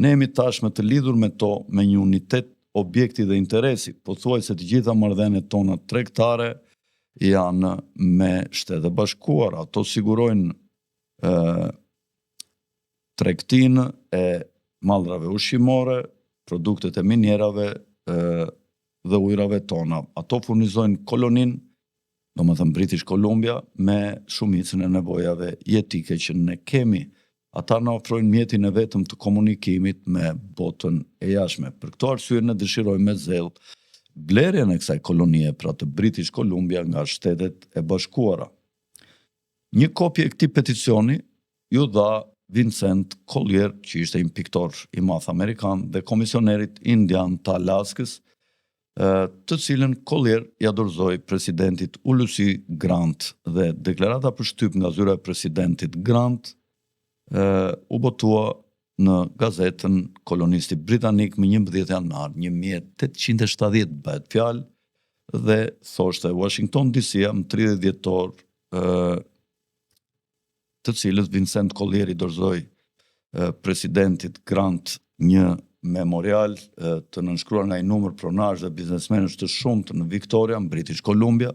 Ne jemi tashmë të lidhur me to me një unitet objekti dhe interesi, pothuajse të gjitha marrëdhëniet tona tregtare janë me Shtetet Bashkuara. Ato sigurojnë tregtinë e mallrave ushqimore, produktet e minjerave dhe ujrave tona. Ato furnizojnë koloninë, domethënë British Columbia, me shumicën e nevojave jetike që ne kemi. Ata na ofrojnë mjetin e vetëm të komunikimit me botën e jashtme. Për këtë arsye ne dëshirojmë me zell blerjen e kësaj kolonie, pra të British Columbia, nga Shtetet e Bashkuara. Një kopje e këtij peticioni ju dha Vincent Collier, që ishte një piktor i madh amerikan dhe komisionerit indian të Alaskës, të cilën Collier ja dorëzoi presidentit Ulysses Grant, dhe deklarata për shtyp nga zyra e presidentit Grant u botua në gazetën Kolonisti Britanik më 11 janar 1870 bëhet fjalë, dhe thoshte Washington DC-a më 30 dhjetor, të cilës Vincent Collier i dorëzoi presidentit Grant një memorial të nënshkruar nga një numër pronarësh dhe biznesmenësh të shumtë në Victoria, në British Columbia,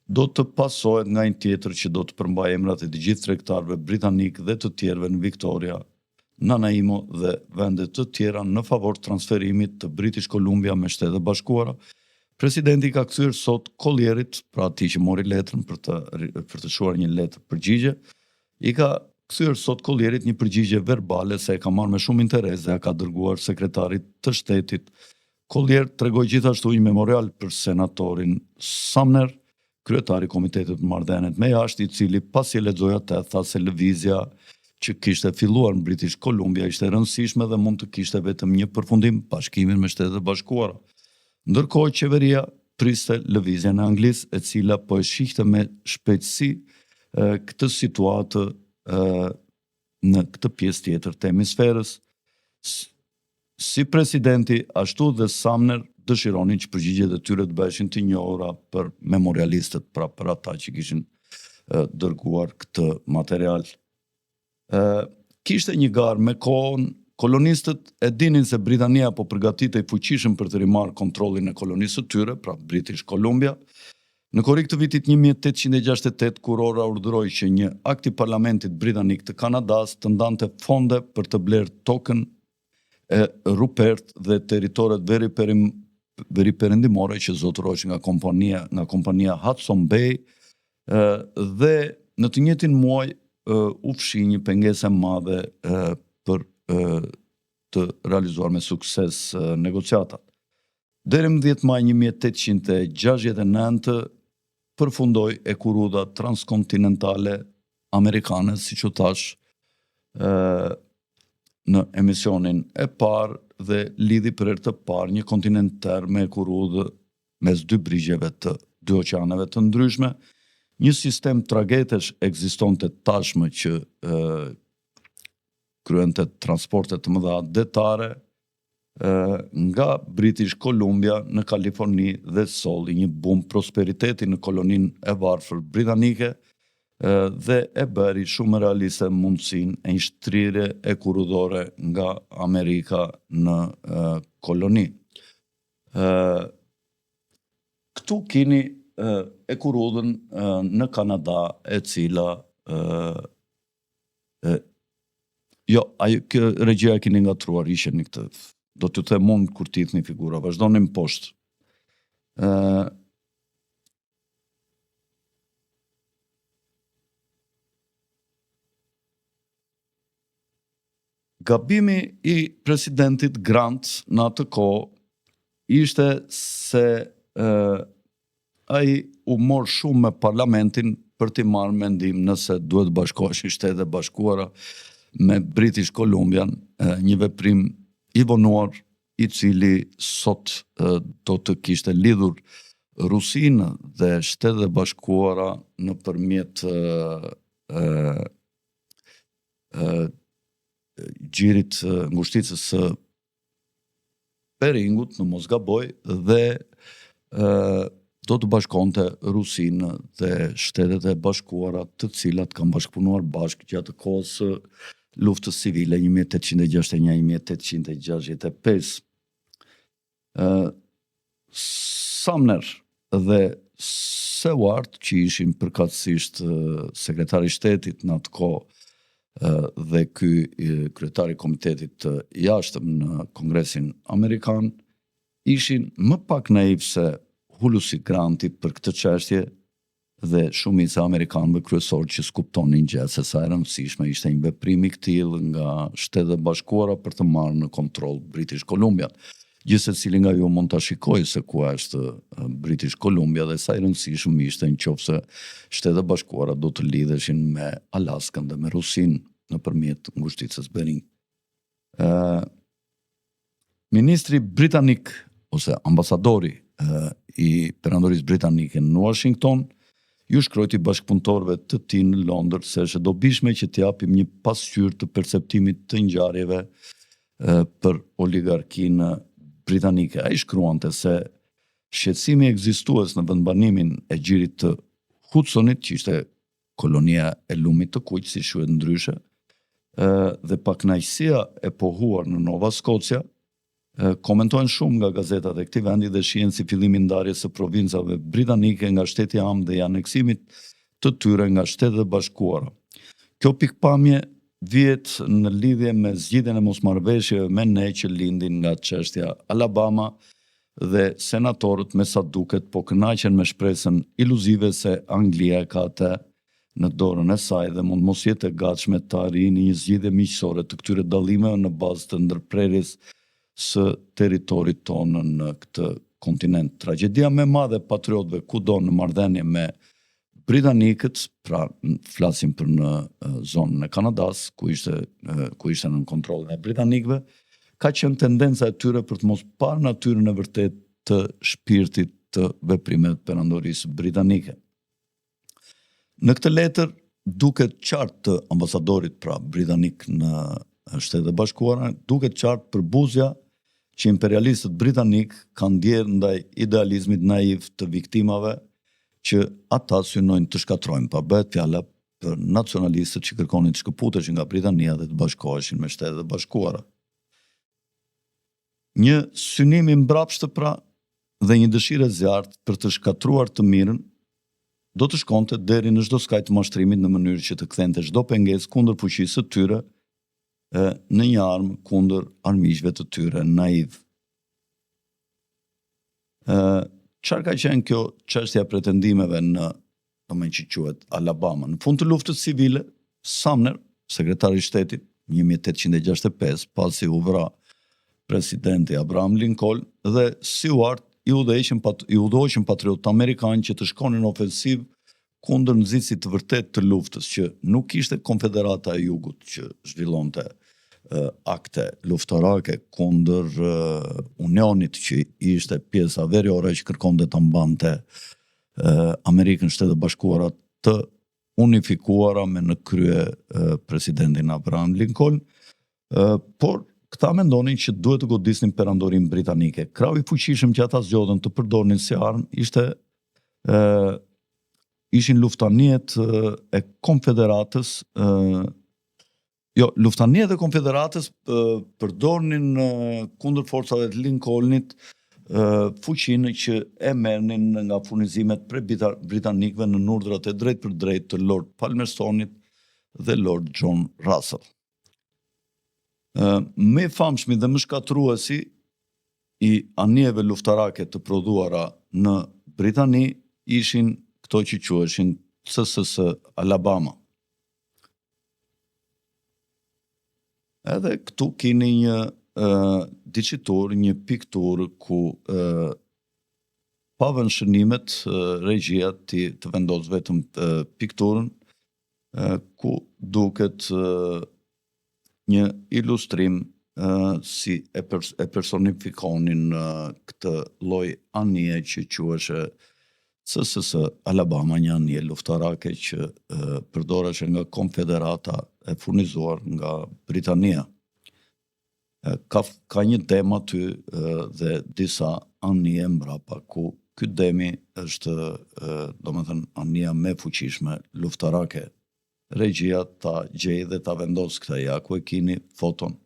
do të pasohet nga një tjetër që do të përmbajë emrat e të gjithë tregtarëve britanik dhe të tjerëve në Victoria, Nanaimo dhe vende të tjera në favor transferimit të British Columbia me Shtetet Bashkuara. Presidenti ka kthyer sot Collierit, pra atij që mori letrën për të shuar një letër përgjigje, i ka kthyer sot Collierit një përgjigje verbale se e ka marrë me shumë interes dhe ka dërguar sekretarit të shtetit Collier tregoi gjithashtu një memorial për senatorin Sumner, kryetari Komitetit të Marrëdhënieve me Jashtë, i cili pasi e lexoi atë tha se lëvizja që kishte filluar në British Columbia ishte rëndësishme dhe mund të kishte vetëm një përfundim, bashkimin me Shtetet e Bashkuara. Ndërkohë qeveria priste lëvizjen e Anglisë, e cila po e shihte me shpejtësi këtë situatë në këtë pjesë tjetër të hemisferës. Si presidenti, ashtu dhe Sumner dëshironin që përgjigjet e tyre të bëheshin të njohura për memorialistët, pra për ata që kishin dërguar këtë material. Kishte një garë me kohën, kolonistët e dinin se Britania po përgatitej fuqishëm për të rimarrë kontrollin e kolonisë së tyre, pra British Columbia. Në korrik të vitit 1868, kurora urdhëroi që një akt i parlamentit britanik të Kanadas të ndante fonde për të blerë tokën e Rupert dhe territoret veri perëndimore që zotëroheshin nga kompania Hudson Bay, dhe në të njëjtin muaj u fshi një pengesë e madhe për të realizuar me sukses negociatat. Deri më 10 maj 1869 përfundoi Ekuruda transkontinentale amerikane, siç u thash, në emisionin e parë, dhe lidhi për herë të parë një kontinent tërë me Ekurudë mes dy brigjeve të dy oqeaneve të ndryshme. Një sistem tragetesh ekzistonte tashmë që kryente transporte të mëdha detare nga British Columbia në Kaliforni dhe solli një bum prosperiteti në koloninë e varfër britanike dhe e bëri shumë realiste mundësinë e një shtrirje ekurudore nga Amerika në koloni. Këtu keni Ekurudën në Kanada, e cila kjo regjia e keni ngatruar, isheni këtë. Do t'ju them mund kur t'ithni figura, vazhdonim poshtë. Gabimi i presidentit Grant në atë kohë ishte se ai u mor shumë me parlamentin për t'i marrë mendim nëse duhet bashkoheshin Shtetet e Bashkuara me British Columbian, një veprim i vonuar i cili sot do të kishte lidhur Rusinë dhe Shtetet e Bashkuara nëpërmjet gjirit ngushticës së Beringut, në mos gaboj, dhe do të bashkonte Rusinë dhe Shtetet e Bashkuara, të cilat kanë bashkëpunuar bashkë gjatë kohës së luftës civile 1861-1865. Sumner dhe Seward, që ishin përkatësisht sekretari i shtetit në atë kohë dhe ky kryetari i komitetit të jashtëm në Kongresin Amerikan, ishin më pak naiv se Hulusi Granti për këtë çështje dhe shumica amerikanëve kryesorë që skuptonin gjë se sa e rëndësishme ishte një veprim i tillë nga Shtetet e Bashkuara për të marrë në kontroll British Columbia. Gjithsecili nga ju mund ta shikojë se ku është British Columbia dhe sa e rëndësishme ishte nëse Shtetet e Bashkuara do të lidheshin me Alaskën dhe me Rusinë nëpërmjet ngushticës Bering. Ministri britanik ose ambasadori i perandorisë britanike në Washington ju shkrojti bashkëpunëtorëve të tij në Londër se është e dobishme që t'japim një pasqyrë të perceptimit të ngjarjeve për oligarkinë britanike. Ai shkruante se shqetësimi ekzistues në vendbanimin e gjirit të Hudsonit, që ishte kolonia e lumit të kuq, si quhet ndryshe, dhe pakënaqësia e pohuar në Nova Scotia, komentohen shumë nga gazetat e këtij vendi dhe shihen si fillimi i ndarjes së provincave britanike nga shteti am dhe i aneksimit të tyre nga Shtetet e Bashkuara. Kjo pikpamje vjet në lidhje me zgjidhjen e mosmarrëveshjeve me ne që lindin nga çështja Alabama dhe senatorët me sa duket po kënaqen me shpresën iluzive se Anglia ka atë në dorën e saj dhe mund mos jetë e gatshme të arrijë një zgjidhje miqësore të këtyre dallimeve në bazë të ndërprerjes së territorit tonë në këtë kontinent. Tragedia më e madhe e patriotëve kudo në marrëdhënie me britanikët, pra flasim për në zonën e Kanadas, ku ishte në kontrollin e britanikëve, ka qenë tendenca e tyre për të mos parë natyrën e vërtet të shpirtit të veprimeve të perandorisë britanike. Në këtë letër duket qartë të ambasadorit pra britanik në Shtetet e Bashkuara, duket qartë përbuzja që imperialistët britanik kanë ndjerë ndaj idealizmit naiv të viktimave që ata synojnë të shkatrojnë, pa bëhet fjala për nacionalistët që kërkonin të shkëputeshin nga Britania dhe të bashkoheshin me Shtetet e Bashkuara. Një synim i mbrapshtë pra dhe një dëshirë e zjarrt për të shkatruar të mirën do të shkonte deri në çdo skaj të mashtrimit në mënyrë që të kthente çdo pengesë kundër fuqisë së tyre në një armë kundër armiqve të tyre naiv. Çfarë ka qenë kjo çështja e pretendimeve në që quhet Alabama? Në fund të luftës civile, Sumner, sekretari i shtetit 1865, pasi u vra presidenti Abraham Lincoln, dhe Seward i udhëheqën patriotët amerikanë që të shkonin në ofensivë kundër nxitësit të vërtet të luftës, që nuk ishte Konfederata e Jugut që zhvillonte akte luftarake kundër Unionit që ishte pjesa veriore që kërkonte ta mbante Amerikën Shtetet Bashkuara të unifikuara me në krye presidentin Abraham Lincoln, por këta mendonin që duhet të godisnin perandorin britanike. Krahu i fuqishëm që ata zgjodhen të përdornin si armë ishin luftaniet e Konfederatës, luftaniet e Konfederatës përdornin kundër forcave të Lincolnit fuqinë që e merrnin nga furnizimet prej britanikëve në urdhrat e drejt për drejt të Lord Palmerstonit dhe Lord John Russell. Më i famshmi dhe më shkatruesi i anijeve luftarake të prodhuara në Britani ishin këto që quheshin CSS Alabama. Edhe këtu keni një dicitur, një piktur ku pa vënë shënimet, regjia të vendos vetëm pikturën, ku duket një ilustrim si e personifikonin këtë lloj anije që quheshe CSS Alabama, një anije luftarake që përdoreshe nga Konfederata e furnizuar nga Britania. Ka një dëm aty dhe disa anije mbrapa ku ky demi është domethënë anija më e fuqishme luftarake. Regjia ta gjej dhe ta vendos këtë, ja ku e keni foton.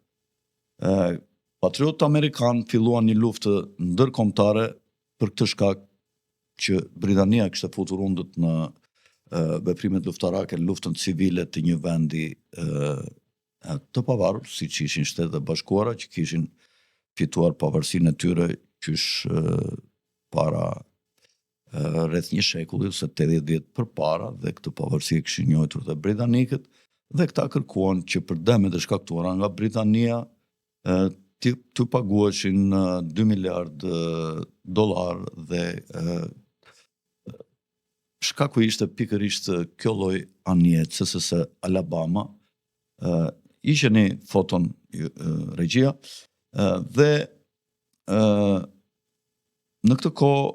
Patriotët amerikanë filluan një luftë ndërkombëtare për këtë shkak që Britania kishte futur undët në veprimet luftarake, luftën civile të një vendi të pavarur, siç ishin Shtetet e Bashkuara, që kishin fituar pavarësinë e tyre qysh para rreth një shekulli ose 80 vjet përpara, dhe këtë pavarësi e kishin njohur dhe britanikët, dhe këta kërkuan që për dëmet e shkaktuara nga Britania të paguheshin $2 miliard dhe shkaku ishte pikërisht kjo lloj anije CSS Alabama. Isheni foton regjia dhe në këtë kohë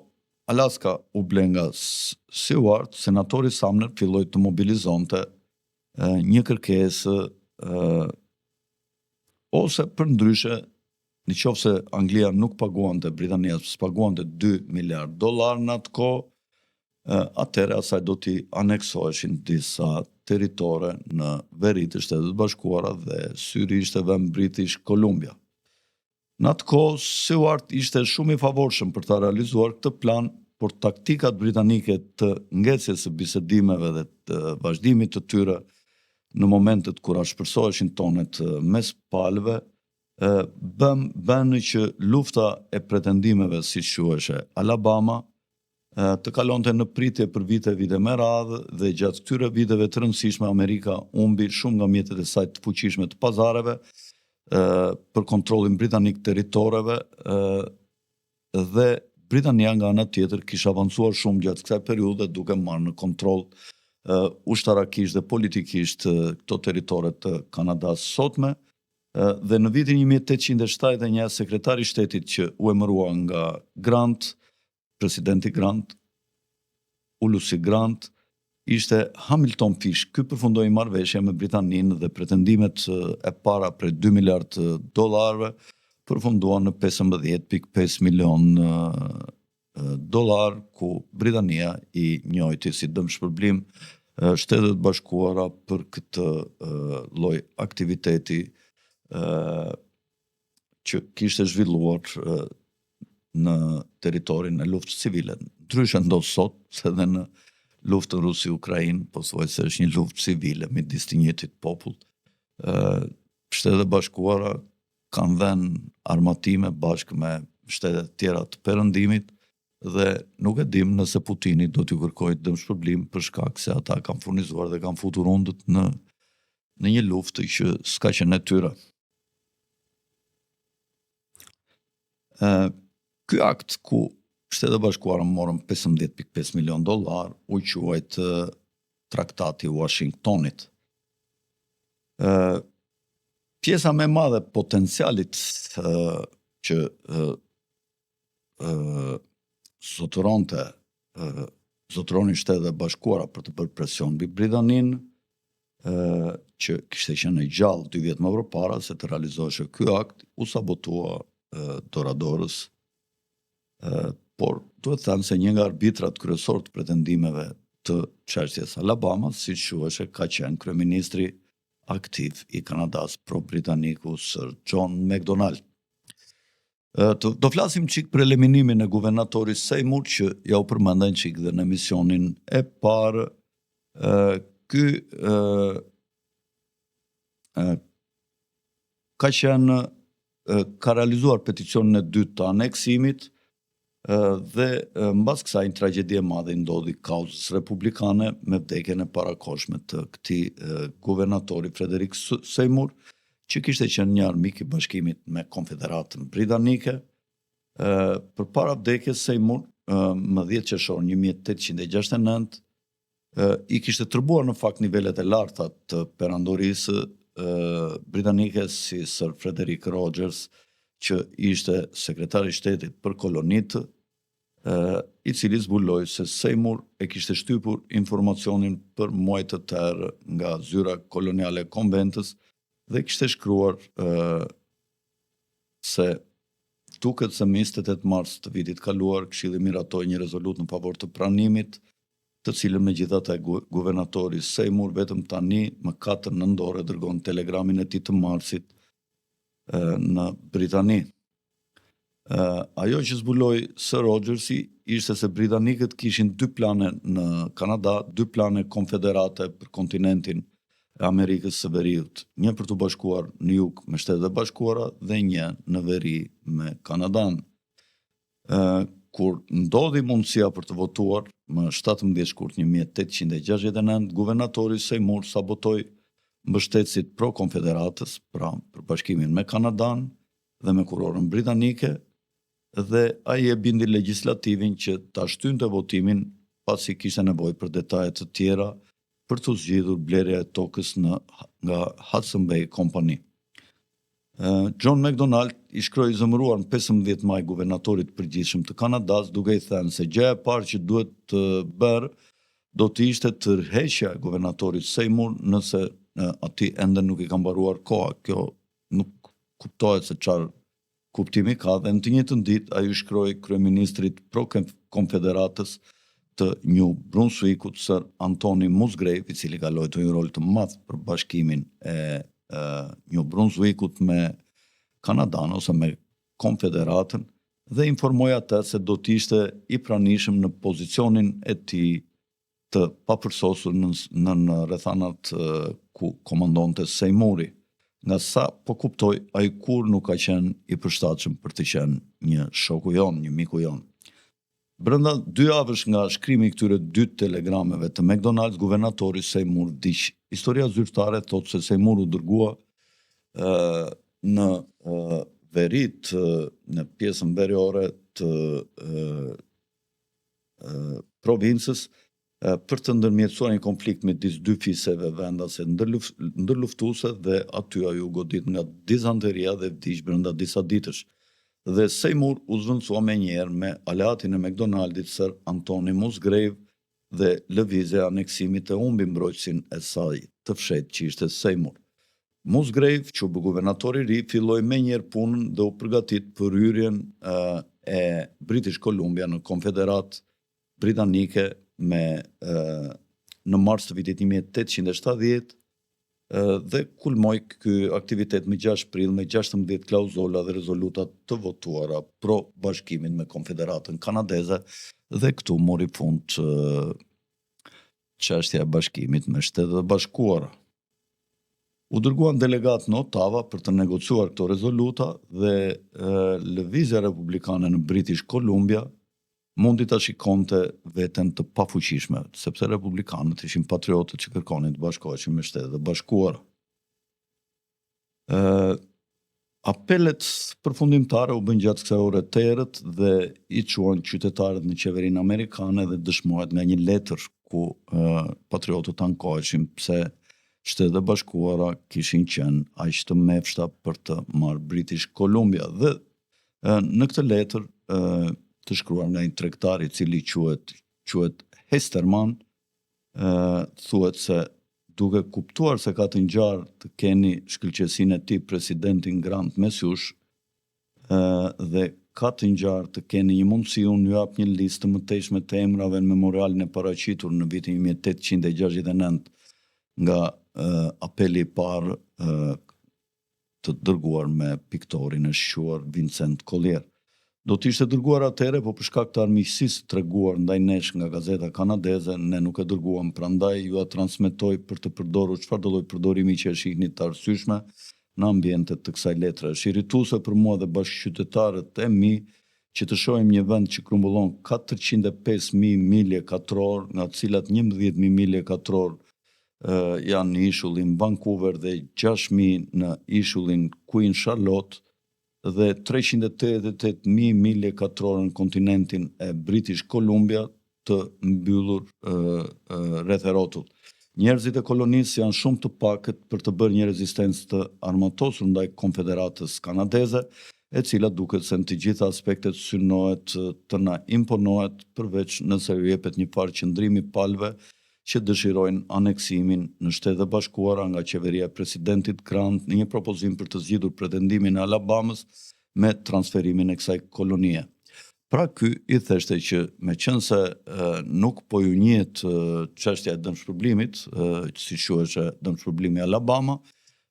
Alaska u ble nga Seward, senatori Sumner filloi të mobilizonte një kërkesë ose për ndryshe, në qoftë se Anglia nuk paguante, Britania paguante $2 miliard në atë kohë, atëherë asaj do t'i aneksoheshin disa territore në veri të Shtetet Bashkuara dhe syri ishte vend British Columbia. Në atë kohë, Seward ishte shumë i favorshëm për ta realizuar këtë plan, por taktikat britanike të ngecjes së bisedimeve dhe të vazhdimit të tyre në momentet kur ashpërsoheshin tonet mes palëve, bën që lufta e pretendimeve, si quheshe Alabama, të kalonte në pritje për vite me radhë, dhe gjatë këtyre viteve të rëndësishme Amerika humbi shumë nga mjetet e saj të fuqishme të pazareve për kontrollin britanik territoreve dhe Britania nga ana tjetër kishte avancuar shumë gjatë kësaj periudhe duke marrë në kontroll ushtarakisht dhe politikisht këto territore të Kanadas sotme. Dhe në vitin 1871 sekretari i shtetit që u emërua nga Grant, presidenti Grant, Ulusi Grant, ishte Hamilton Fish. Ky përfundoi marrëveshje me Britaninë dhe pretendimet e para për $2 miliardë përfunduan në 15.5 milion dollar, ku Britania i njojti si dëmshpërblim Shtetet Bashkuara për këtë lloj aktiviteti që kishte zhvilluar në territorin e luftës civile. Ndryshe ndodh sot, se dhe në luftën Rusi-Ukrainë, pothuajse është një luftë civile midis të njëjtit popull. Shtetet Bashkuara kanë dhënë armatime bashkë me shtetet tjera të perëndimit dhe nuk e dim nëse Putini do t'ju kërkojë dëmshpërblim për shkak se ata kanë furnizuar dhe kanë futur undët në një luftë që s'ka qenë e tyre. Ky akt ku Shtetet Bashkuara morën $15.5 milion u quajt Traktati i Washingtonit. Pjesa më e madhe potencialit që zotëronin Shtetet e Bashkuara për të bërë presion mbi Britaninë, që kishte qenë gjallë 2 vjet më përpara se të realizohej ky akt, u sabotua doradorës. Por duhet thënë se një nga arbitrat kryesor të pretendimeve të çështjes Alabama, siç quhej, ka qenë kryeministri aktiv i Kanadas pro-britaniku Sir John Macdonald. Do flasim çik për eliminimin e guvernatorit Seymour, që ja u përmenda një çik dhe në emisionin e parë. Ky ka realizuar peticionin e dytë të aneksimit dhe mbas kësaj një tragjedie e madhe ndodhi kauzës republikane me vdekjen e parakohshme të këtij guvernatori Frederick Seymour, që kishte qenë një armik i bashkimit me Konfederatën Britanike. Përpara vdekjes Seymour, më 10 qershor 1869, i kishte tërbuar në fakt nivelet e larta të perandorisë britanike si Sir Frederick Rogers, që ishte sekretari i shtetit për kolonitë, i cili zbuloi se Seymour e kishte shtypur informacionin për muaj të tërë nga zyra koloniale e konventës dhe kishte shkruar se duket se më 28 mars të vitit kaluar Këshilli miratoi një rezolut në favor të pranimit, të cilën megjithatë guvernatori Seymour vetëm tani më 4 nëntor dërgon telegramin e tij të marsit në Britani. Ajo që zbuloi Sir Rogersi ishte se britanikët kishin 2 plane në Kanada, 2 plane konfederate për kontinentin e Amerikës së Veriut, një për të bashkuar në jug me Shtetet e Bashkuara dhe një në veri me Kanadan. Kur ndodhi mundësia për të votuar më 17 shkurt 1869, guvernatori Seymour sabotoi mbështetësit pro-konfederatës, pra për bashkimin me Kanadan dhe me kurorën britanike, dhe ai e bindi legjislativin që ta shtynte votimin pasi kishte nevojë për detaje të tjera për të zgjidhur blerja e tokës nga Hudson Bay Company. John Macdonald i shkroi zëmëruar në 15 maj guvernatorit përgjithshëm të Kanadas, duke i thënë se gjëja e parë që duhet të bërë do të ishte tërheqja e guvernatorit Seymour nëse ati ende nuk i ka mbaruar koha. Kjo nuk kuptohet se çfarë kuptimi ka, dhe në të njëjtën ditë ai u shkroi kryeministrit pro-konfederatës të New Brunswickut Sir Anthony Musgrave, i cili ka luajtur një rol të madh për bashkimin e New Brunswickut me Kanadan ose me Konfederatën, dhe informoi atë se do të ishte i pranishëm në pozicionin e tij të papërsosur në rrethanat ku komandonte Seymouri. Nga sa po kuptoj, ai kur nuk ka qenë i përshtatshëm për të qenë një shoku jon, një miku jon. Brenda 2 javësh nga shkrimi i këtyre 2 telegrameve të McDonald's, guvernatori Seymour diq. Historia zyrtare thotë se Seymour u dërgua në verit, në pjesën veriore të provincës, për të ndërmjetësuar një konflikt midis dy fiseve vendase ndërluftuese dhe aty ajo u godit nga dizanteria dhe vdiq brenda disa ditësh. Dhe Seymour u zvendësua menjëherë me aleatin e McDonaldit Sir Anthony Musgrave dhe lëvizja e aneksimit të humbi mbrojtësin e saj të fshehtë që ishte Seymour. Musgrave, që u guvernator i ri, filloi menjëherë punën dhe u përgatit për hyrjen e British Columbia në Konfederat Britanike në mars të vitit 1870 dhe kulmoi ky aktivitet me 6 prill me 16 klauzola dhe rezoluta të votuara pro bashkimit me Konfederatën Kanadeze dhe këtu mori fund çështja e bashkimit me Shtetet e Bashkuara. U dërguan delegat në Ottawa për të negociuar këto rezoluta dhe lëvizja republikane në British Columbia mundi ta shikonte veten të pafuqishme, sepse republikanët ishin patriotët që kërkonin të bashkoheshin me Shtetet e Bashkuara. Apelet përfundimtare u bën gjatë kësaj ore të errët dhe i çuan qytetarët në qeverinë amerikane dhe dëshmohet nga një letër ku patriotët ankoheshin pse Shtetet e Bashkuara kishin qenë aq të mefshta për të marrë British Columbia dhe në këtë letër të shkruar nga një tregtar i cili quhet Hesterman, thuhet se duke kuptuar se ka të ngjarë të keni shkëlqësinë e tij presidentin Grant mes jush dhe ka të ngjarë të keni një mundësi unë ju jap një listë të mëtejshme të emrave në memorialin e paraqitur në vitin 1869 nga apeli i parë të dërguar me piktorin e shquar Vincent Collier. Do të ishte dërguar atëherë, po për shkak të armiqësisë të treguar ndaj nesh nga gazeta kanadeze, ne nuk e dërguam, prandaj ju a transmetoj për të përdorur çfarëdo lloj përdorimi që e shihni të arsyeshme në ambientet të kësaj letre. Është irrituese për mua dhe bashkëqytetarët e mi që të shohim një vend që grumbullon 405.000 milje katror, nga të cilat 11.000 milje katror janë në ishullin Vancouver dhe 6.000 në ishullin Queen Charlotte dhe 388.000 milje katrore në kontinentin e British Columbia të mbyllur rreth e rrotullt. Njerëzit e kolonisë janë shumë të pakët për të bërë një rezistencë të armatosur ndaj Konfederatës Kanadeze, e cila duket se në të gjitha aspektet synohet të na imponohet, përveç nëse ju jepet një farë qëndrimi palëve që dëshirojnë aneksimin në Shtetet e Bashkuara nga qeveria e presidentit Grant në një propozim për të zgjidhur pretendimin e Alabamës me transferimin e kësaj kolonie. Pra ky i theshte që meqense nuk po ju njihet çështja e dëmshpërblimit, si quhej dëmshpërblimi Alabama,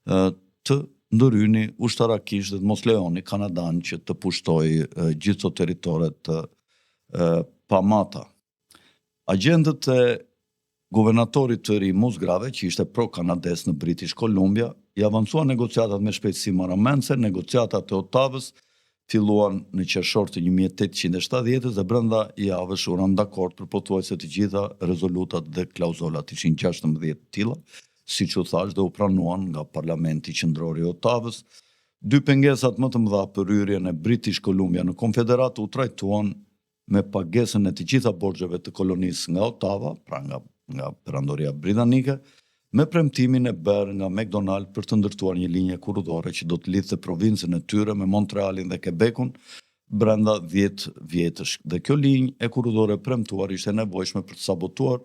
të ndërhyni ushtarakisht dhe të mos lejoni Kanadan që të pushtojë gjithë ato territoret të pamata. Agjendët e guvernatorit të ri Musgrave, që ishte pro-kanades në British Columbia, i avancua negociatat me shpejtësi marramense. Negociatat e Ottavës filluan në qershor të 1870 dhe brenda javësh u rënë dakord për pothuajse të gjitha rezolutat dhe klauzolat. Ishin 16 të tilla, siç u thash, dhe u pranuan nga Parlamenti Qendror i Ottavës. Dy pengesat më të mëdha për hyrjen e British Columbia në Konfederat u trajtuan me pagesën e të gjitha borxheve të kolonisë nga Ottawa, pra nga perandoria britanike, me premtimin e bërë nga McDonald për të ndërtuar një linje kurudore që do të lidhte provincën e tyre me Montrealin dhe Quebecun brenda 10 vjetësh. Dhe kjo linjë e kurudore premtuar ishte nevojshme për të sabotuar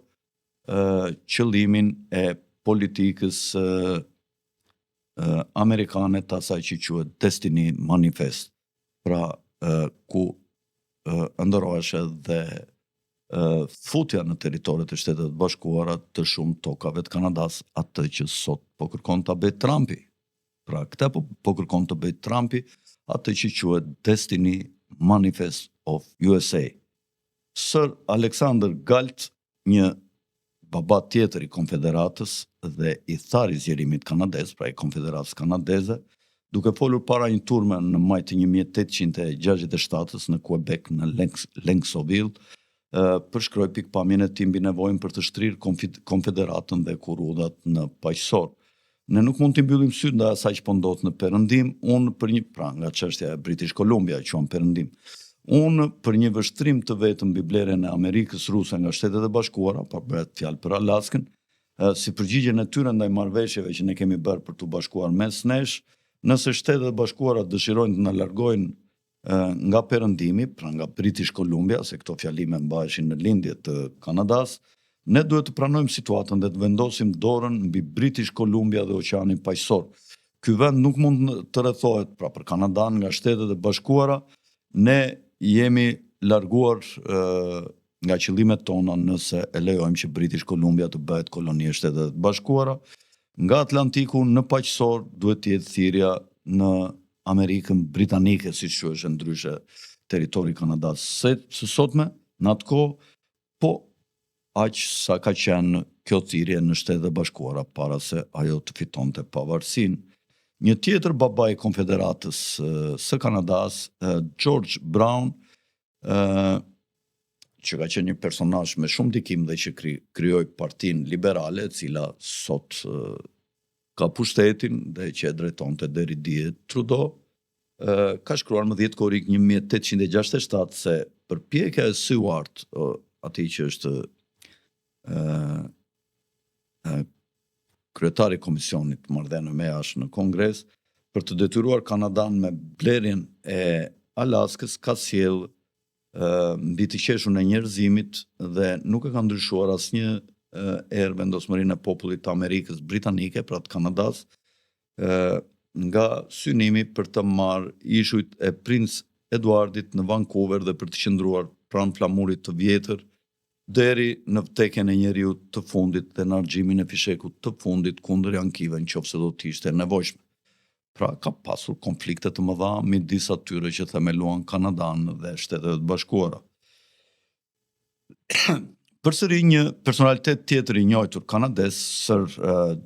qëllimin e politikës amerikane të asaj që quhet Destiny Manifest, pra ku ndërroheshe dhe futja në territoret e Shtetet Bashkuara të shumë tokave të Kanadas, atë që sot po kërkon ta bëjë Trumpi. Pra këtë po kërkon të bëjë Trumpi, atë që quhet Destiny Manifest of USA. Sir Alexander Galt, një baba tjetër i Konfederatës dhe i thari i zgjerimit kanadez, pra i Konfederatës Kanadeze, duke folur para një turme në maj të 1867 në Quebec, në Lennoxville, përshkroi pikpamjen e tij mbi nevojën për të shtrirë Konfederatën dhe kurudhat në paqësor. Ne nuk mund t'i mbyllim syt ndaj asaj që po ndodh në Perëndim, unë për nga çështja e British Columbia që quhen Perëndim. Unë për një vështrim të vetëm mbi blerjen e Amerikës Ruse nga Shtetet e Bashkuara, pa bëhet fjalë për Alaskën, si përgjigjen e tyre ndaj marrëveshjeve që ne kemi bërë për t'u bashkuar mes nesh, nëse Shtetet e Bashkuara dëshirojnë të na largojnë nga Perëndimi, pra nga British Columbia, se këto fjalime mbaheshin në lindje të Kanadas, ne duhet të pranojmë situatën dhe të vendosim dorën mbi British Columbia dhe Oqeanin Paqësor. Ky vend nuk mund të rrethohet pra për Kanadan nga Shtetet e Bashkuara. Ne jemi larguar nga qëllimet tona nëse e lejojmë që British Columbia të bëhet koloni e Shtetet e Bashkuara. Nga Atlantiku në paqësor duhet të jetë thirrja në Amerikën Britanike, siç quhet ndryshe territori Kanadas. Së sotme, në atë kohë, po aq sa ka qenë kjo thirrje në Shtetet e Bashkuara para se ajo të fitonte pavarësinë. Një tjetër baba i Konfederatës së Kanadas, George Brown, që ka qenë një personazh me shumë ndikim dhe që krijoi Partinë Liberale, e cila sot ka pushtetin dhe që e drejtonte deri dje Trudeau, ka shkruar më 10 korrik 1867 se përpjekja e Seward, atij që është kryetari i Komisionit të Marrëdhënieve me Jashtë në Kongres, për të detyruar Kanadan me blerjen e Alaskës, ka sjell mbi të qeshun e njerëzimit dhe nuk e ka ndryshuar asnjë herë vendosmërinë e popullit të Amerikës Britanike, pra të Kanadas, nga synimi për të marrë ishujt e Prince Eduardit në Vancouver dhe për të qëndruar pranë flamurit të vjetër deri në vdekjen e njeriut të fundit dhe në argjimin e fishekut të fundit kundër ankive nëse do të ishte nevojshme. Pra ka pasur konflikte të mëdha midis atyre që themeluan Kanadan dhe Shtetet e Bashkuara. Përsëri një personalitet tjetër i njohur kanadez, Sir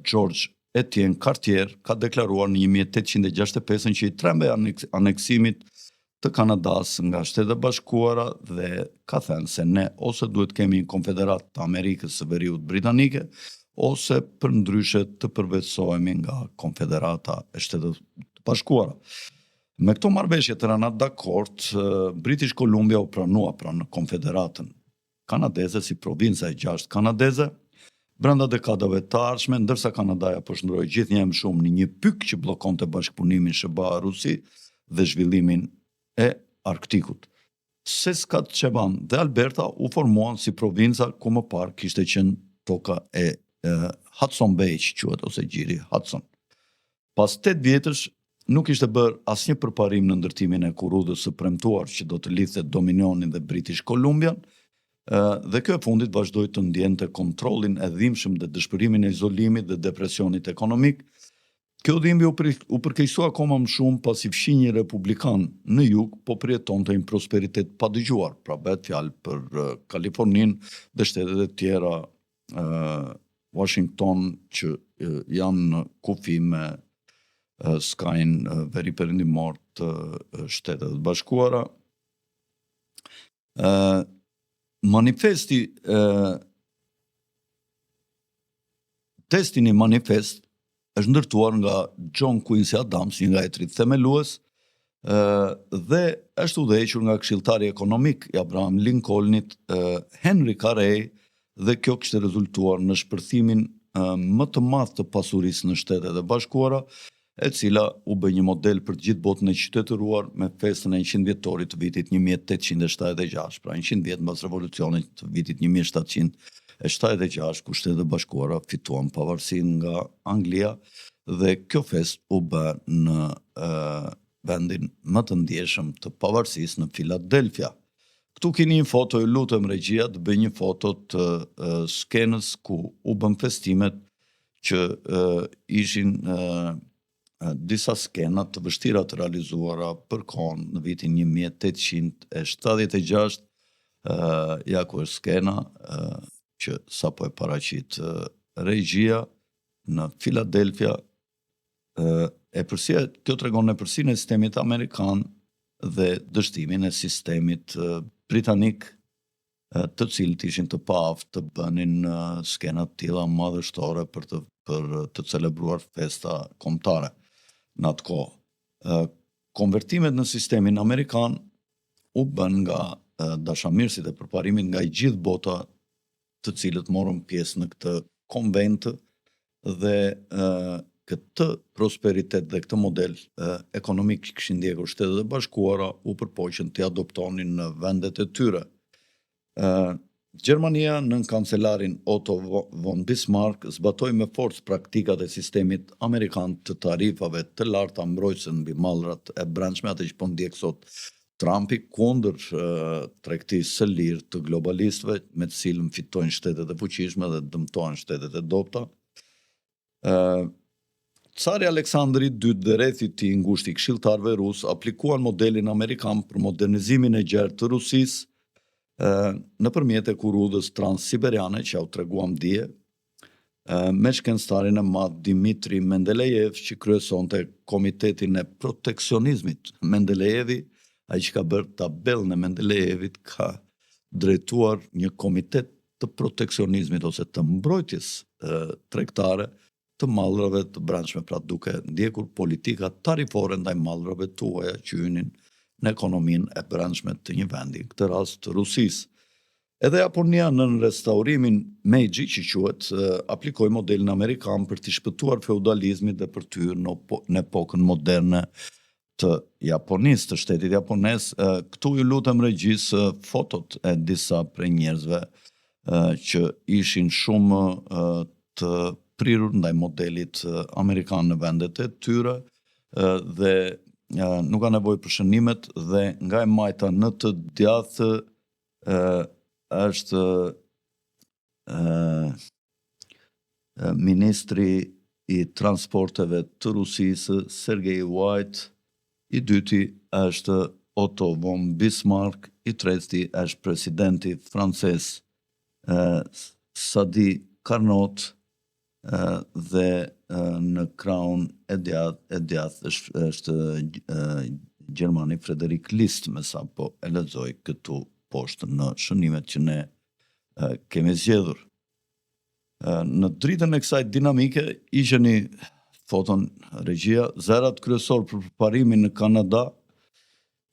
George Etienne Cartier, ka deklaruar në 1865 që i trembej aneksimit të Kanadas nga Shtetet e Bashkuara dhe ka thënë se ne ose duhet kemi një konfederat të Amerikës së Veriut Britanike, ose për ndryshe të përveçsohemi nga Konfederata e Shtetet e Bashkuara. Me këto marrëveshje të rëna dakord, British Columbia u pranua në Konfederatën Kanadeze si provinca e 6 kanadeze, brenda dekadave të ardhshme, ndërsa Kanadaja po shndroi gjithnjë më shumë në një pyk që bllokonte bashkëpunimin SBA-Rusi dhe zhvillimin e Arktikut. Saskatchewan dhe Alberta u formuan si provinca ku më parë kishte qenë toka e Hudson Bay, që quhet, ose gjiri Hudson. Pas 8 vjetësh nuk ishte bërë asnjë përparim në ndërtimin e kurudhës së premtuar që do të lidhte Dominionin dhe British Columbian, dhe kjo e fundit vazhdoi të ndjente kontrollin e dhimbshëm dhe dëshpërimin e izolimit dhe depresionit ekonomik. Kjo dhimbje u përkeqësua akoma më shumë pasi fshinji republikan në jug po përjetonte një prosperitet pa dëgjuar, pra bëhet fjalë për Kaliforninë dhe shtetet e tjera, Washington, që janë në kufi me skajnë veri perëndimor të Shtetet e Bashkuara. Manifesti Destiny Manifest është ndërtuar nga John Quincy Adams, një nga etrit themelues, dhe është udhëhequr nga këshilltari ekonomik i Abraham Lincolnit, Henry Carey, dhe kjo kishte rezultuar në shpërthimin më të madh të pasurisë në Shtetet e Bashkuara, e cila u bë një model për të gjithë botën e qytetëruar me festën e 100 vjetorit të vitit 1876, pra 100 vjet mbas revolucionit të vitit 1776, ku Shtetet e Bashkuara fituan pavarësinë nga Anglia, dhe kjo festë u bë në vendin më të ndjeshëm të pavarësisë, në Philadelphia. Këtu keni një foto, ju lutem regjia të bëj një foto të skenës ku u bën festimet, që ishin disa skena të vështira të realizuara për kohën në vitin 1876, ja ku është skena që sapo e paraqit regjia në Philadelphia, kjo tregon nepërsinë e sistemit amerikan dhe dështimin e sistemit britanik, të cilët ishin të paaft të bënin skena të tilla madhështore për të për të celebruar festa kombëtare në atë kohë. Konvertimet në sistemin amerikan u bën nga dashamirësit e përparimit nga i gjithë bota, të cilët morën pjesë në këtë konvent dhe këtë prosperitet dhe këtë model ekonomik që kishin ndjekur Shtetet e Bashkuara u përpoqën të adoptonin në vendet e tyre. Gjermania nën kancelarin Otto von Bismarck zbatoi me forcë praktikat e sistemit amerikan të tarifave të larta mbrojtëse mbi mallrat e brendshme, atë që po ndjek sot Trumpi kundër tregtisë së lirë të globalistëve, me të cilën fitojnë shtetet e fuqishme dhe dëmtojnë shtetet e dobta. Cari Aleksandri II dhe rrethi i tij ngushtë i këshilltarëve rus aplikuan modelin amerikan për modernizimin e gjerë të Rusisë nëpërmjet e kurudhës transsiberiane që ja u treguam dje, me shkenstarin e madh Dmitri Mendelejev që kryesonte Komitetin e Proteksionizmit. Mendelejevi, ai që ka bërë tabellën e Mendelejevit, ka drejtuar një komitet të proteksionizmit ose të mbrojtjes tregtare të mallrave të brendshme, pra duke ndjekur politika tarifore ndaj mallrave tuaja që hynin në ekonominë e brendshme të një vendi, në këtë rast Rusisë. Edhe Japonia në restaurimin Meiji, që quhet, aplikoi modelin amerikan për të shpëtuar feudalizmit dhe për të hyrë në epokën moderne të Japonisë, të shtetit japonez. Këtu ju lutem regjis fotot e disa prej njerëzve që ishin shumë të prirur ndaj modelit amerikan në vendet e tyre dhe nuk ka nevojë për shënimet, dhe nga e majta në të djathtë është ministri i transporteve të Rusisë, Sergej White, i dyti është Otto von Bismarck, i treti është presidenti francez Sadi Carnot, dhe në kraun e djathtë është Gjermani Frederik List, me sa po e lexoj këtu poshtë në shënimet që ne kemi zgjedhur. Në dritën e kësaj dinamike isheni foton regjia, zërat kryesor për përparimin në Kanada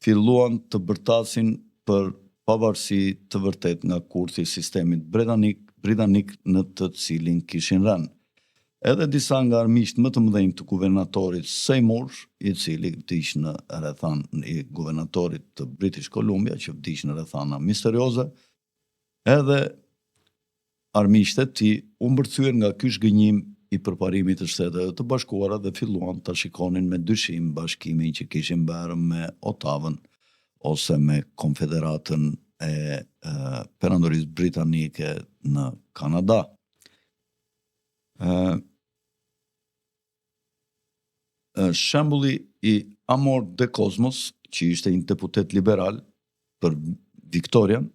filluan të bërtasin për pavarësi të vërtet nga kurthi i sistemit britanik në të cilin kishin rënë. Edhe disa nga armiqt më të mëdhenj të guvernatorit Seymour, i cili vdiq në rrethana, i guvernatorit të British Columbia, që vdiq në rrethana misterioze, edhe armiqt e tij u mbërthyen nga ky zhgënjim i përparimit të Shteteve të Bashkuara dhe filluan ta shikonin me dyshim bashkimin që kishin bërë me Otavën ose me Konfederatën e Perandorisë Britanike në Kanada. Shembulli i Amor de Cosmos, që ishte një deputet liberal për Victorian,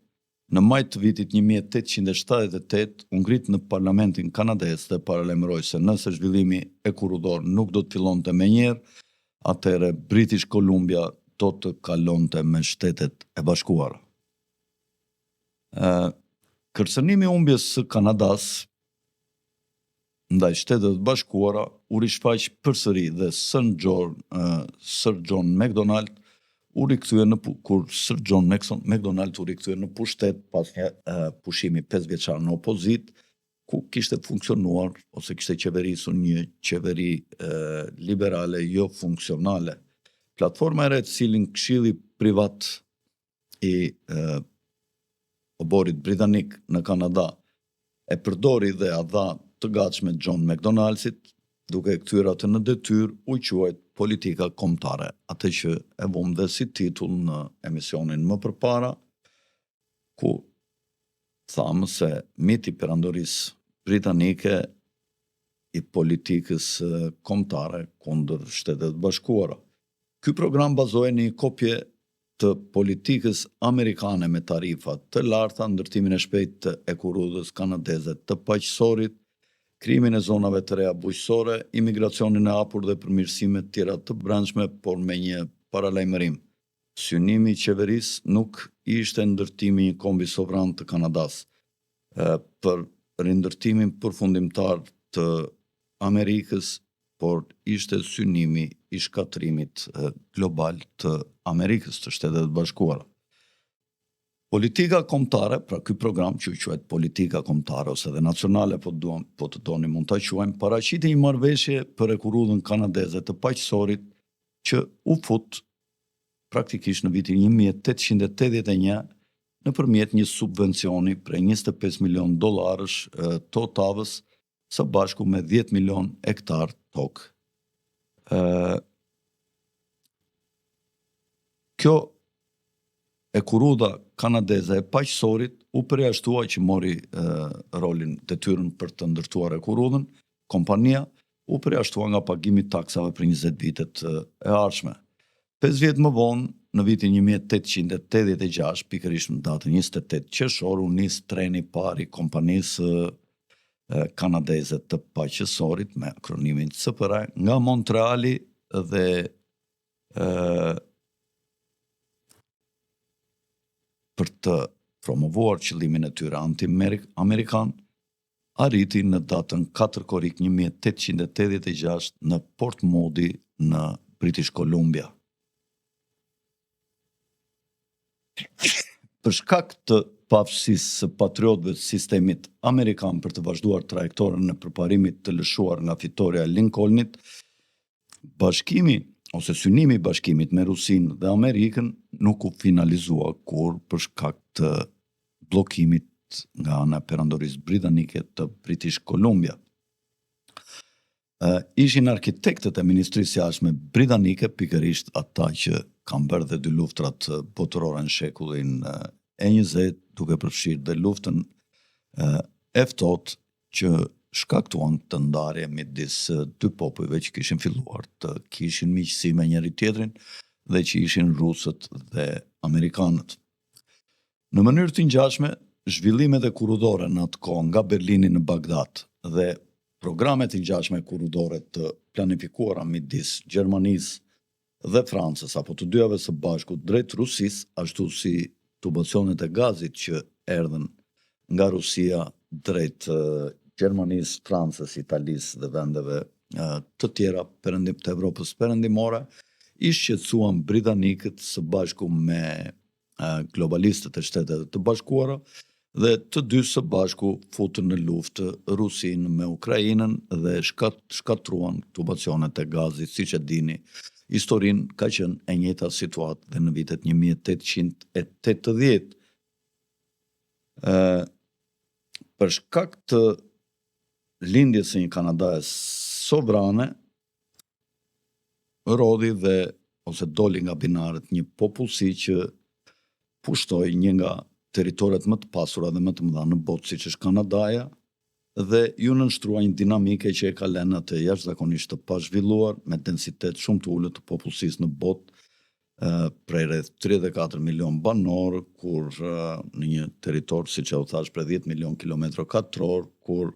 në maj të vitit 1878 u ngrit në parlamentin kanadez dhe paralajmëroi se nëse zhvillimi e kurudor nuk do të fillonte menjëherë, atëherë British Columbia do të kalonte me Shtetet e Bashkuara. Kërcënimi i humbjes së Kanadas ndaj Shtetet e Bashkuara u rishfaq përsëri dhe Sir John Macdonald u rikthye kur Sir John Macdonald u rikthye në pushtet pas një pushimi 5 vjeçar në opozit, ku kishte funksionuar ose kishte qeverisur një qeveri liberale jo funksionale. Platforma e re, cilin Këshilli Privat i oborit britanik në Kanada e përdori dhe a dha të gatshme John McDonaldsit, duke kthyer atë në detyrë, u quajt politika kombëtare, atë që e vëmë dhe si titull në emisionin më përpara, ku thamë se miti perandorisë britanike i politikës kombëtare kundër Shtetet e Bashkuara. Ky program bazohej në një kopje të politikës amerikane me tarifa të larta, ndërtimin e shpejtë të ekurudhës kanadeze të paqësorit, krimin e zonave të reja bujqësore, imigracionin e hapur dhe përmirësimet tjera të brendshme, por me një paralajmërim. Synimi i qeverisë nuk ishte ndërtimi i një kombi sovran të Kanadas, për rindërtimin përfundimtar të Amerikës, por ishte synimi i shkatrimit global të Amerikës, të Shtetet e Bashkuara. Politika kombëtare, pra ky program që quhet politika kombëtare ose dhe nacionale, po të doni mund ta quajmë, paraqiti një marrëveshje për rekurudhën kanadeze të paqësorit që u fut praktikisht në vitin 1881 nëpërmjet një subvencioni prej $25 milion të Otavës së bashku me 10 milion hektar tokë. Kjo kurudha kanadeze e paqësorit u përjashtua që mori rolin detyrën për të ndërtuar kurudhën, kompania u përjashtua nga pagimi i taksave për 20 vitet e ardhshme. 5 vjet më vonë, në vitin 1886, pikërisht në datën 28 qershor, u nis treni i parë i kompanisë kanadeze të paqësorit me akronimin CPR nga Montreali dhe për të promovuar qëllimin e tyre anti-amerikan, arriti në datën 4 korrik 1886 në Port Moody në British Columbia. Për shkak të pafshësisë së patriotëve të sistemit amerikan për të vazhduar trajektorën e përparimit të lëshuar nga fitoria e Lincolnit, bashkimi ose synimi i bashkimit me Rusinë dhe Amerikën nuk u finalizua kur për shkak të bllokimit nga ana e perandorisë britanike të British Columbia. Ishin arkitektët e Ministrisë së Jashtme britanike, pikërisht ata që kanë bërë dhe 2 luftrat botërore në shekullin e 20, duke përfshirë dhe luftën e ftohtë që shkaktuan të ndarje midis 2 popujve që kishin filluar të kishin miqësi me njëri tjetrin dhe që ishin rusët dhe amerikanët. Në mënyrë të ngjashme, zhvillimet e kurudore në atë kohë nga Berlini në Bagdad dhe programet e ngjashme kurudore të planifikuara midis Gjermanisë dhe Francës apo të dyave së bashku drejt Rusisë, ashtu si tubacionet e gazit që erdhën nga Rusia drejt Gjermanisë, Francës, Italisë dhe vendeve të tjera të Evropës perëndimore, i shqetësuan britanikët së bashku me globalistët e Shtetet të Bashkuara dhe të dy së bashku futën në luftë Rusinë me Ukrainën dhe shkatruan tubacionet e gazit, siç e dini. Historinë ka qenë e njëjta situatë dhe në vitet 1880. Për shkak të lindjes së një Kanadae sovrane, rodhi dhe ose doli nga binarët një popullsi që pushtoi një nga territoret më të pasura dhe më të mëdha në botë, siç është Kanadaja, dhe ju nënshtrua një dinamike që e ka lënë atë jashtëzakonisht të pazhvilluar, me densitet shumë të ulët të popullsisë në botë, prej rreth 34 milion banor, kur në një territor, siç e u thash, prej 10 milion kilometra katror, kur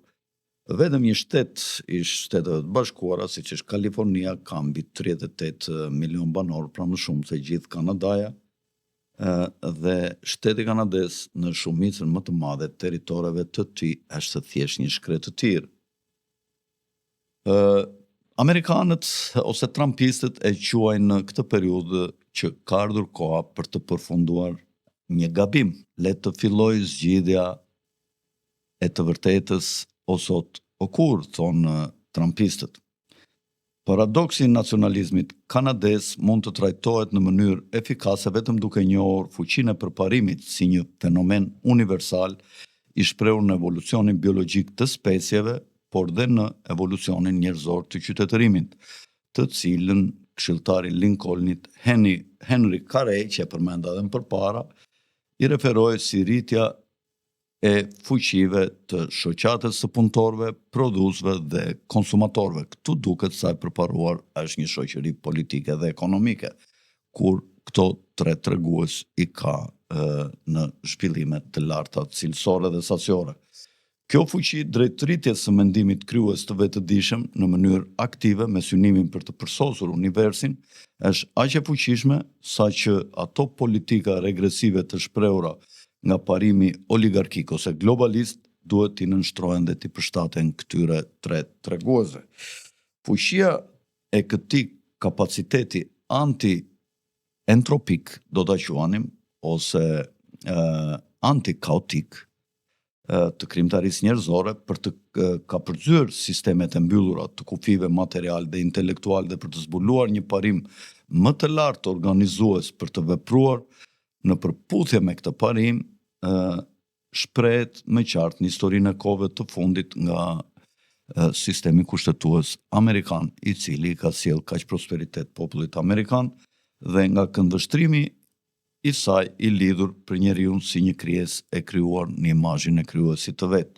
vetëm një shtet i Shteteve të Bashkuara, siç është Kalifornia, ka mbi 38 milion banor, pra më shumë se gjithë Kanadaja, dhe shteti kanadez në shumicën më të madhe territoreve të tij është thjesht një shkret të tir. Amerikanët ose trumpistët e quajnë në këtë periudhë që ka ardhur koha për të përfunduar një gabim. Le të fillojë zgjidhja e të vërtetës o sot o kur, thonë trumpistët. Paradoksi i nacionalizmit kanadez mund të trajtohet në mënyrë efikase vetëm duke njohur fuqinë e përparimit si një fenomen universal i shprehur në evolucionin biologjik të specieve, por dhe në evolucionin njerëzor të qytetërimit, të cilën këshilltari Lincolnit Henry Carey, që e përmenda edhe më përpara, i referoi si rritja e fuqive të shoqatës së punëtorëve, prodhuesve dhe konsumatorëve. Këtu duket sa e përparuar është një shoqëri politike dhe ekonomike, kur këto 3 tregues i ka në zhvillimet të larta cilësore dhe sasiore. Kjo fuqi drejt rritjes së mendimit kryes të vetëdijshëm në mënyrë aktive me synimin për të përsosur universin është aq e fuqishme sa që ato politika regresive të shprehura nga parimi oligarkik ose globalist duhet t'i nënshtrohen dhe t'i përshtaten këtyre tre treguesve. Fuqia e këtij kapaciteti anti-entropik, do ta quanim, ose anti-kaotik, të krijimtarisë njerëzore për të kapërcyer sistemet e mbyllura të kufive material dhe intelektual dhe për të zbuluar një parim më të lartë organizues për të vepruar në përputhje me këtë parim, shprehet më qartë në historinë e kohëve të fundit nga sistemi kushtetues amerikan, i cili ka sjell kaq prosperitet popullit amerikan dhe nga këndvështrimi i saj i lidhur për njeriu si një krijesë e krijuar në imazhin e krijuesit të vet.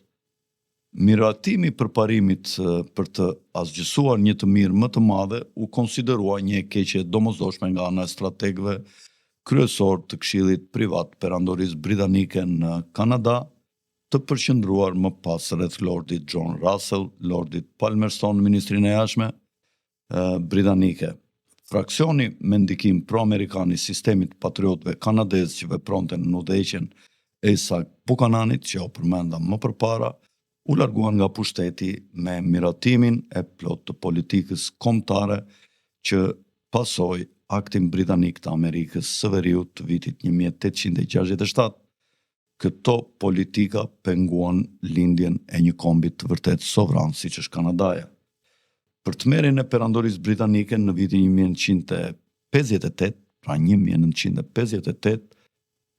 Miratimi i përparimit për të asgjësuar një të mirë më të madhe u konsiderua një e keqe domosdoshme nga ana e strategëve kryesor të Këshillit Privat Perandorisë Britanike në Kanada, të përqendruar më pas rreth Lordit John Russell, Lordit Palmerston në Ministrinë e Jashtme britanike. Fraksioni me ndikim pro-amerikan i sistemit patriotëve kanadez që vepronte në udhëheqjen e Isaac Buchananit, që u përmenda më përpara, u larguan nga pushteti me miratimin e plot të politikës kombëtare që pasoi Aktin Britanik të Amerikës së Veriut të vitit 1867. Këto politika penguan lindjen e një kombi të vërtet sovran siç është Kanadaja. Për tmerrjen e perandorisë britanike në vitin 1958, pra 1958,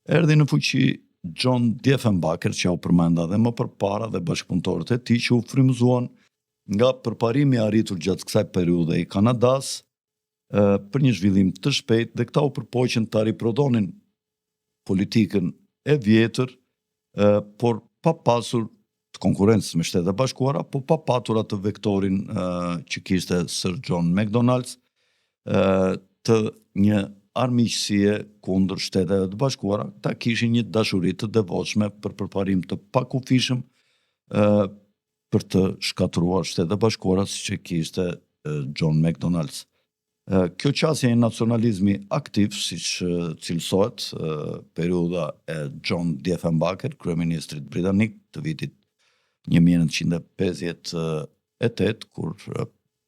erdhi në fuqi John Diefenbaker, që u përmenda dhe më përpara, dhe bashkëpunëtorët e tij që u frymëzuan nga përparimi i arritur gjatë kësaj periudhe i Kanadas për një zhvillim të shpejtë, dhe këta u përpoqën ta riprodhonin politikën e vjetër, por pa pasur të konkurrencës me Shtetet e Bashkuara, po pa patur atë vektorin që kishte Sir John Macdonald, të një armiqësie kundër Shteteve të Bashkuara. Ta kishin një dashuri të devotshme për përparim të pakufishëm për të shkatëruar Shtetet e Bashkuara, siç e kishte John Macdonald. Kjo qasje e nacionalizmi aktiv, siç cilësohet periudha e John Diefenbaker, kryeministrit britanik të vitit 1958, kur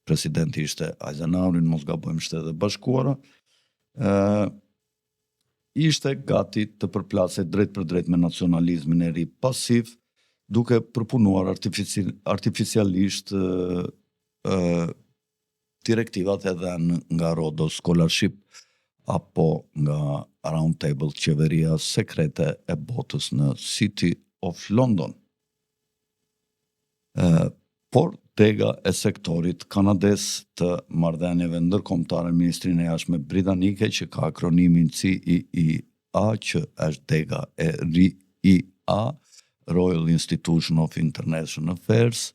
presidenti ishte Eisenhower, mos gabojmë Shtetet e Bashkuara, ishte gati të përplasej drejt për drejt me nacionalizmin e ri pasiv, duke përpunuar artificialisht direktivat edhe nga Rhodes Scholarship apo nga Round Table, qeveria sekrete e botës në City of London. Por dega e sektorit kanades të marrëdhënieve ndërkombëtare në Ministrinë e Jashtme britanike, që ka akronimin CIA, që është dega e RIA, Royal Institution of International Affairs,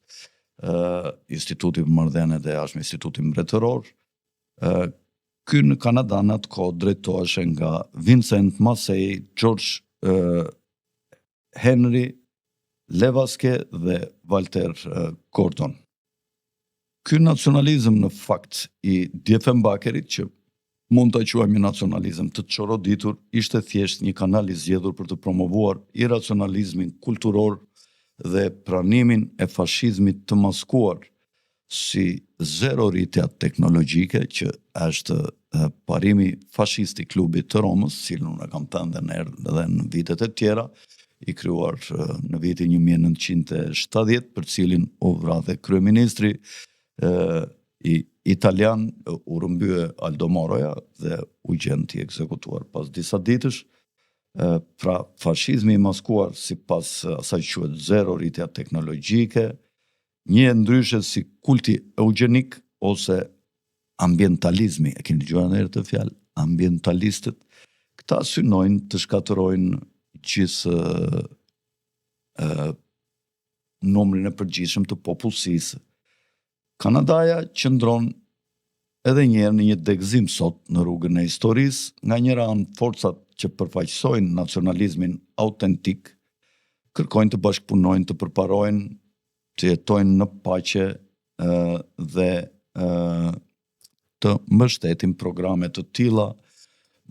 Instituti për Marrëdhëniet e Jashtme, Instituti Mbretëror. Ky në Kanada në atë kohë drejtohej nga Vincent Massey, George Henry Levaske dhe Walter Gordon. Ky nacionalizëm në fakt i Diefenbakerit, që mund ta quajmë nacionalizëm të çoroditur, ishte thjesht një kanal i zgjedhur për të promovuar iracionalizmin kulturor dhe pranimin e fashizmit të maskuar si zerorritja teknologjike, që është parimi fashist i klubit të Romës, cilën unë kam thënë edhe në vitet e tjera, i krijuar në vitin 1970, për cilin u vradhe kryeministri italian, u rrëmbye Aldo Moroja dhe u gjend i ekzekutuar pas disa ditësh. Pra fashizmi i maskuar sipas asaj që quhet zerorritja teknologjike, një ndryshe si kulti eugenik ose ambientalizmi. E keni dëgjuar ndonjëherë të fjalë ambientalistët? Këta synojnë të shkatërrojnë gjithë numrin e përgjithshëm të popullsisë. Kanadaja qëndron edhe njerë në një degëzim sot në rrugën e historisë, nga njëra anë forcat që përfaqësojnë nacionalizmin autentik, kërkojnë të bashkëpunojnë, të përparojnë, të jetojnë në paqe dhe të mbështetin programe të tilla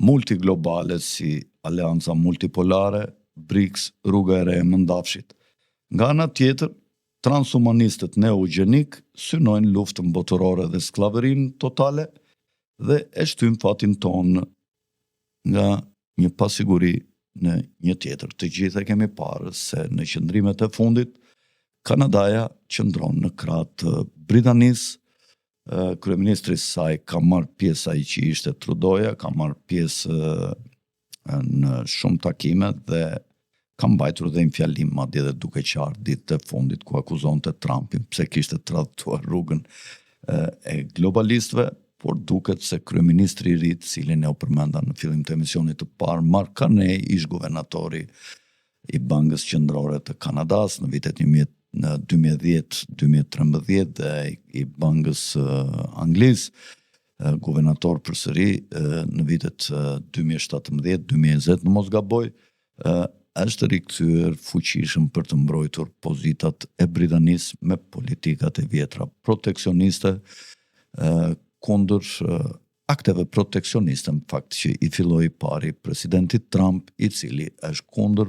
multiglobale si Aleanca Multipolare, BRICS, Rruga e Re e Mëndafshit. Nga ana tjetër, transhumanistët neogjenik synojnë luftën botërore dhe skllavërinë totale dhe e shtyn fatin tonë nga një pasiguri në një tjetër. Të gjithë e kemi parë se në qëndrimet e fundit Kanadaja qëndron në krah të Britanisë. Kryeministri i saj ka marrë pjesë ai që ishte Trudeauja, ka marrë pjesë në shumë takime dhe ka mbajtur dhe një fjalim madje edhe duke qartë ditët e fundit ku akuzonte Trumpin pse kishte tradhtuar rrugën e globalistëve, por duket se kryeministri i ri, cilin e u përmenda në fillim të emisionit të parë, Mark Carney, ish guvernatori i Bankës Qendrore të Kanadas në vitet 2010-2013 dhe i Bankës Anglisë, guvernator përsëri në vitet 2017-2020 në mos gaboj, është rikthyer fuqishëm për të mbrojtur pozitat e Britanisë me politikat e vjetra proteksioniste kundër akteve proteksioniste, në fakt që i filloi pari presidenti Trump, i cili është kundër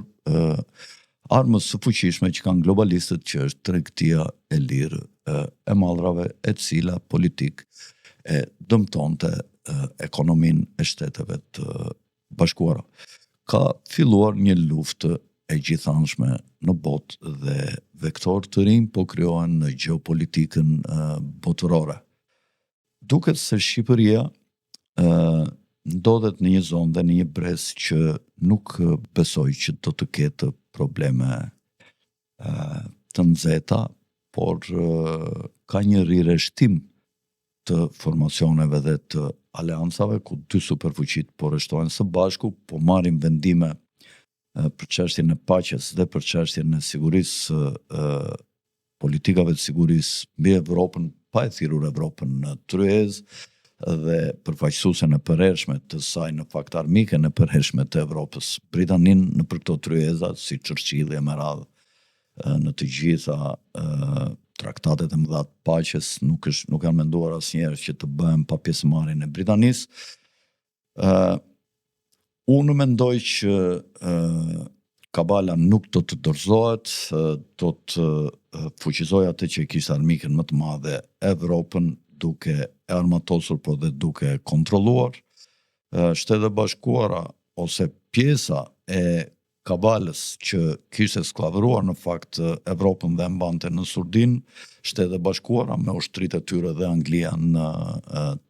armës së fuqishme që kanë globalistët, që është tregtia e lirë e mallrave, e cila politik e dëmtonte ekonominë e Shteteve të Bashkuara. Ka filluar një luftë e gjithanshme në botë dhe vektor të rinj po krijohen në gjeopolitikën botërore. Duket se Shqipëria ndodhet në një zonë dhe në një brez që nuk besoj që do të ketë probleme të nxehta, por ka një rireshtim të formacioneve dhe të aleancave ku dy superfuqit po rreshtohen së bashku, po marrin vendime për çështjen e paqes dhe për çështjen e sigurisë, politikave të sigurisë mbi Evropën, pa e thirrur Evropën në tryezë dhe përfaqësuese në përhershme të saj, në fakt armike në përhershme të Evropës, Britaninë në për këto tryeza, si Churchilli e me radhë në të gjitha traktatet e mëdha të paqes, nuk kanë menduar asnjëherë që të bëhen pa pjesëmarrjen e Britanisë. Unë mendoj që kabala nuk do të dorëzohet, do të fuqizojë atë që kishte armikën më të madhe Evropën, duke e armatosur, por dhe duke kontrolluar. Shtetet Bashkuara ose pjesa e kabalës që kishte skllavëruar në fakt Evropën dhe mbante në surdinë, Shtetet Bashkuara me ushtritë e tyre dhe Anglia në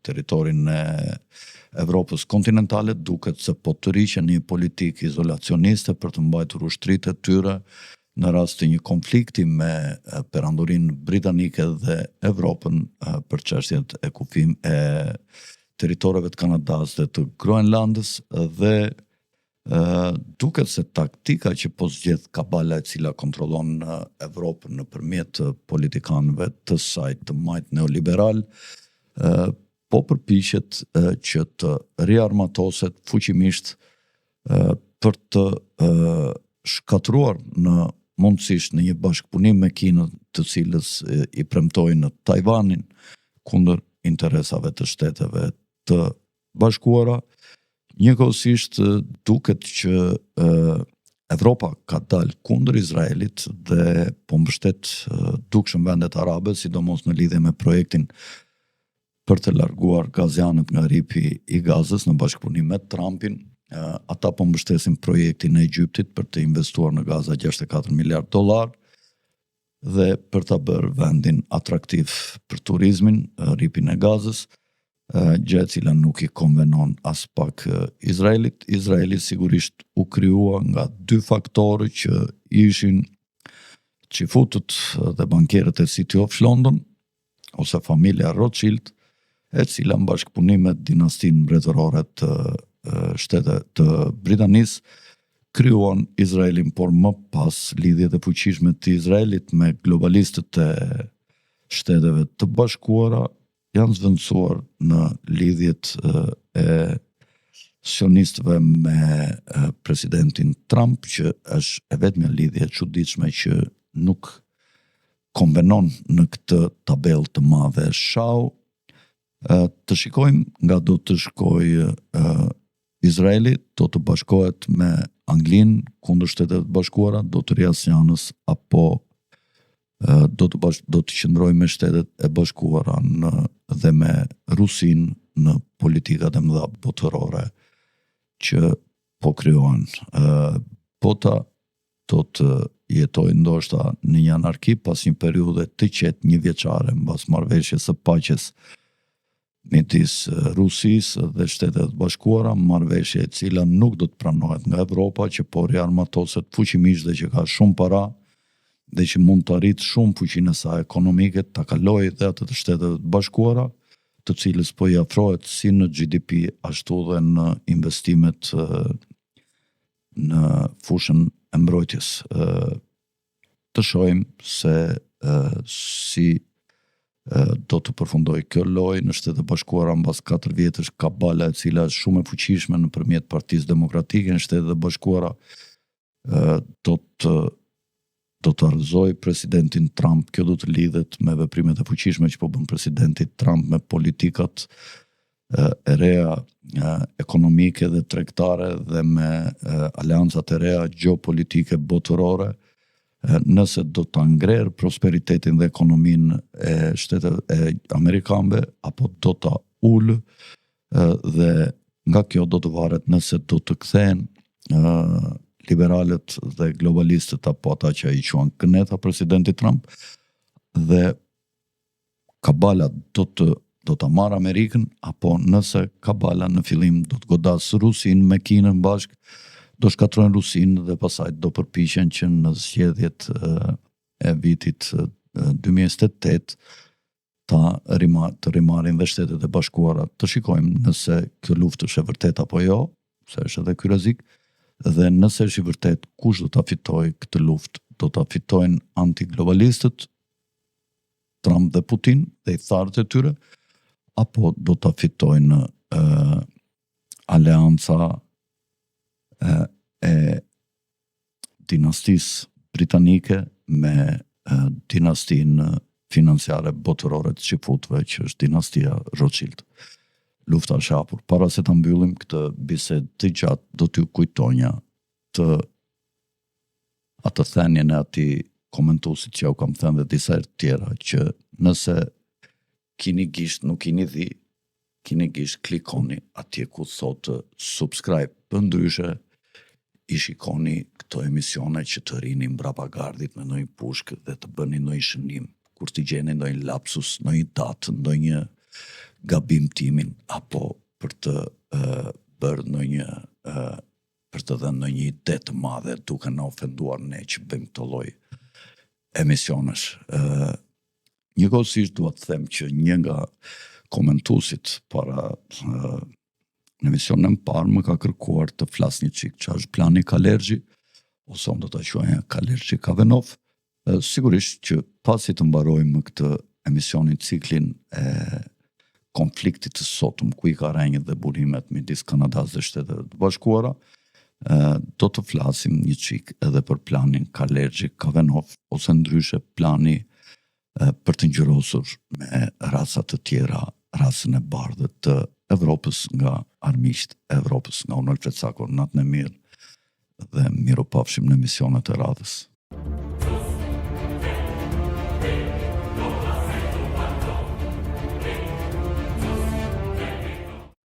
territorin e Evropës kontinentale, duket se po të riqen një politikë izolacioniste për të mbajtur ushtritë e tyre në rast të një konflikti me perandorinë britanike dhe Evropën për çështjet e kufim e territoreve të Kanadas dhe të Groenlandës, dhe duket se taktika që po zgjedh kabala, e cila kontrollon Evropën nëpërmjet politikanëve të saj të majt neoliberal, po përpiqet që të riarmatoset fuqimisht për të shkatruar në mundësisht në një bashkëpunim me Kinën, të cilës i premtoi në Tajvanin kundër interesave të Shteteve të Bashkuara. Njëkohësisht duket që Evropa ka dalë kundër Izraelit dhe po mbështet dukshëm vendet arabe, sidomos në lidhje me projektin për të larguar gazianët nga ripi i Gazës në bashkëpunim me Trumpin. Ata po mbështesin projektin e Egyptit për të investuar në Gaza $64 miliard dhe për ta bërë vendin atraktiv për turizmin, ripin e Gazës, gjë e cila nuk i konvenon as pak Izraelit. Izraeli sigurisht u krijua nga dy faktorë që ishin çifutët dhe bankerët e City of London ose familja Rothschild, e cila në bashkëpunim me dinastinë mbretërore të Shtetet të Britanisë krijuan Izraelin, por më pas lidhjet e fuqishme të Izraelit me globalistët e Shteteve të Bashkuara janë zvendësuar në lidhjet e sionistëve me presidentin Trump, që është e vetmja lidhje e çuditshme që nuk konvenon në këtë tabellë të madhe shau. Të shikojmë nga do të shkojë Izraeli do të bashkohet me Anglinë kundër Shtetet e Bashkuara, do të ri asianës apo do të qëndrojë me Shtetet e Bashkuara dhe me Rusinë në politikat e mëdha botërore që po krijohen. Bota do të jetojë ndoshta në një anarki pas një periudhe të qetë një vjeçare mbas marrëveshjes së paqes midis Rusisë dhe Shtetet e Bashkuara, marrëveshje e cila nuk do të pranohet nga Evropa, që po riarmatoset fuqimisht dhe që ka shumë para dhe që mund të arrit shumë fuqinë e saj ekonomike, ta kalojë dhe atë të Shtetet e Bashkuara, të cilës po i afrohet si në GDP ashtu dhe në investimet në fushën e mbrojtjes. Të shohim se si do të përfundoj kjo lojë në Shtetet e Bashkuara mbas 4 vjetësh. Kabala e cila është shumë e fuqishme nëpërmjet Partisë Demokratike në Shtetet e Bashkuara do të argëzoj presidentin Trump. Kjo do të lidhet me veprimet e fuqishme që po bën presidenti Trump me politikat e reja ekonomike dhe tregtare dhe me aleancat e reja gjeopolitike botërore. Nëse do të ngrerë prosperitetin dhe ekonominë e Shtetet e Amerikanëve apo do ta ulë, dhe nga kjo do të varet nëse do të kthehen liberalët dhe globalistët apo ata që i quajnë këneta presidenti Trump, dhe Kabala do ta marrë Amerikën, apo nëse Kabala në fillim do të godasë Rusinë me Kinën bashkë, do shkatrojnë Rusinë dhe pasaj do përpiqen që në zgjedhjet e vitit 2028 të rimarin dhe Shtetet e Bashkuara. Të shikojmë nëse kjo luftë është e vërtet apo jo, se është edhe ky rrezik, dhe nëse është i vërtet, kush do ta fitojë këtë luftë? Do ta fitojnë antiglobalistët, Trump dhe Putin dhe i tharët e tyre, apo do ta fitojnë aleanca e dinastisë britanike me dinastinë financiare botërore të qifutëve, që është dinastia Rothschild. Lufta është hapur. Para se ta mbyllim këtë bisedë të gjatë, do t'ju kujtonja atë thënien e atij komentuesit që u kam thënë dhe disa herë tjera, që nëse keni gisht, nuk keni dhi, keni gisht, klikoni atje ku thotë subscribe, për ndryshe i shikoni këto emisione që të rini mbrapa gardit me ndonjë pushkë dhe të bëni ndonjë shënim, kur t'i gjeni ndonjë lapsus, ndonjë datë, ndonjë gabim timin, apo për të bërë për të dhënë ndonjë ide të madhe duke na ofenduar ne që bëjmë këto lloj emisionesh. Njëkohësisht dua të them që një nga komentuesit para në emisionin e parë më ka kërkuar të flas një çik që është plani Kalergji, ose unë do ta quajë Kalergji Kavenov. Sigurisht që pasi të mbarojmë këtë emisionin, ciklin e konfliktit të sotëm, ku i ka rënjë dhe burimet midis Kanadas dhe Shtetet e Bashkuara, do të flasim një çik edhe për planin Kalergji Kavenov, ose ndryshe plani për të ngjyrosur me raca të tjera rasën e bardhë të Evropës nga armiqtë e Evropës. Nga unë Alfred Sako, natën e mirë dhe miropafshim në emisionet e radhës.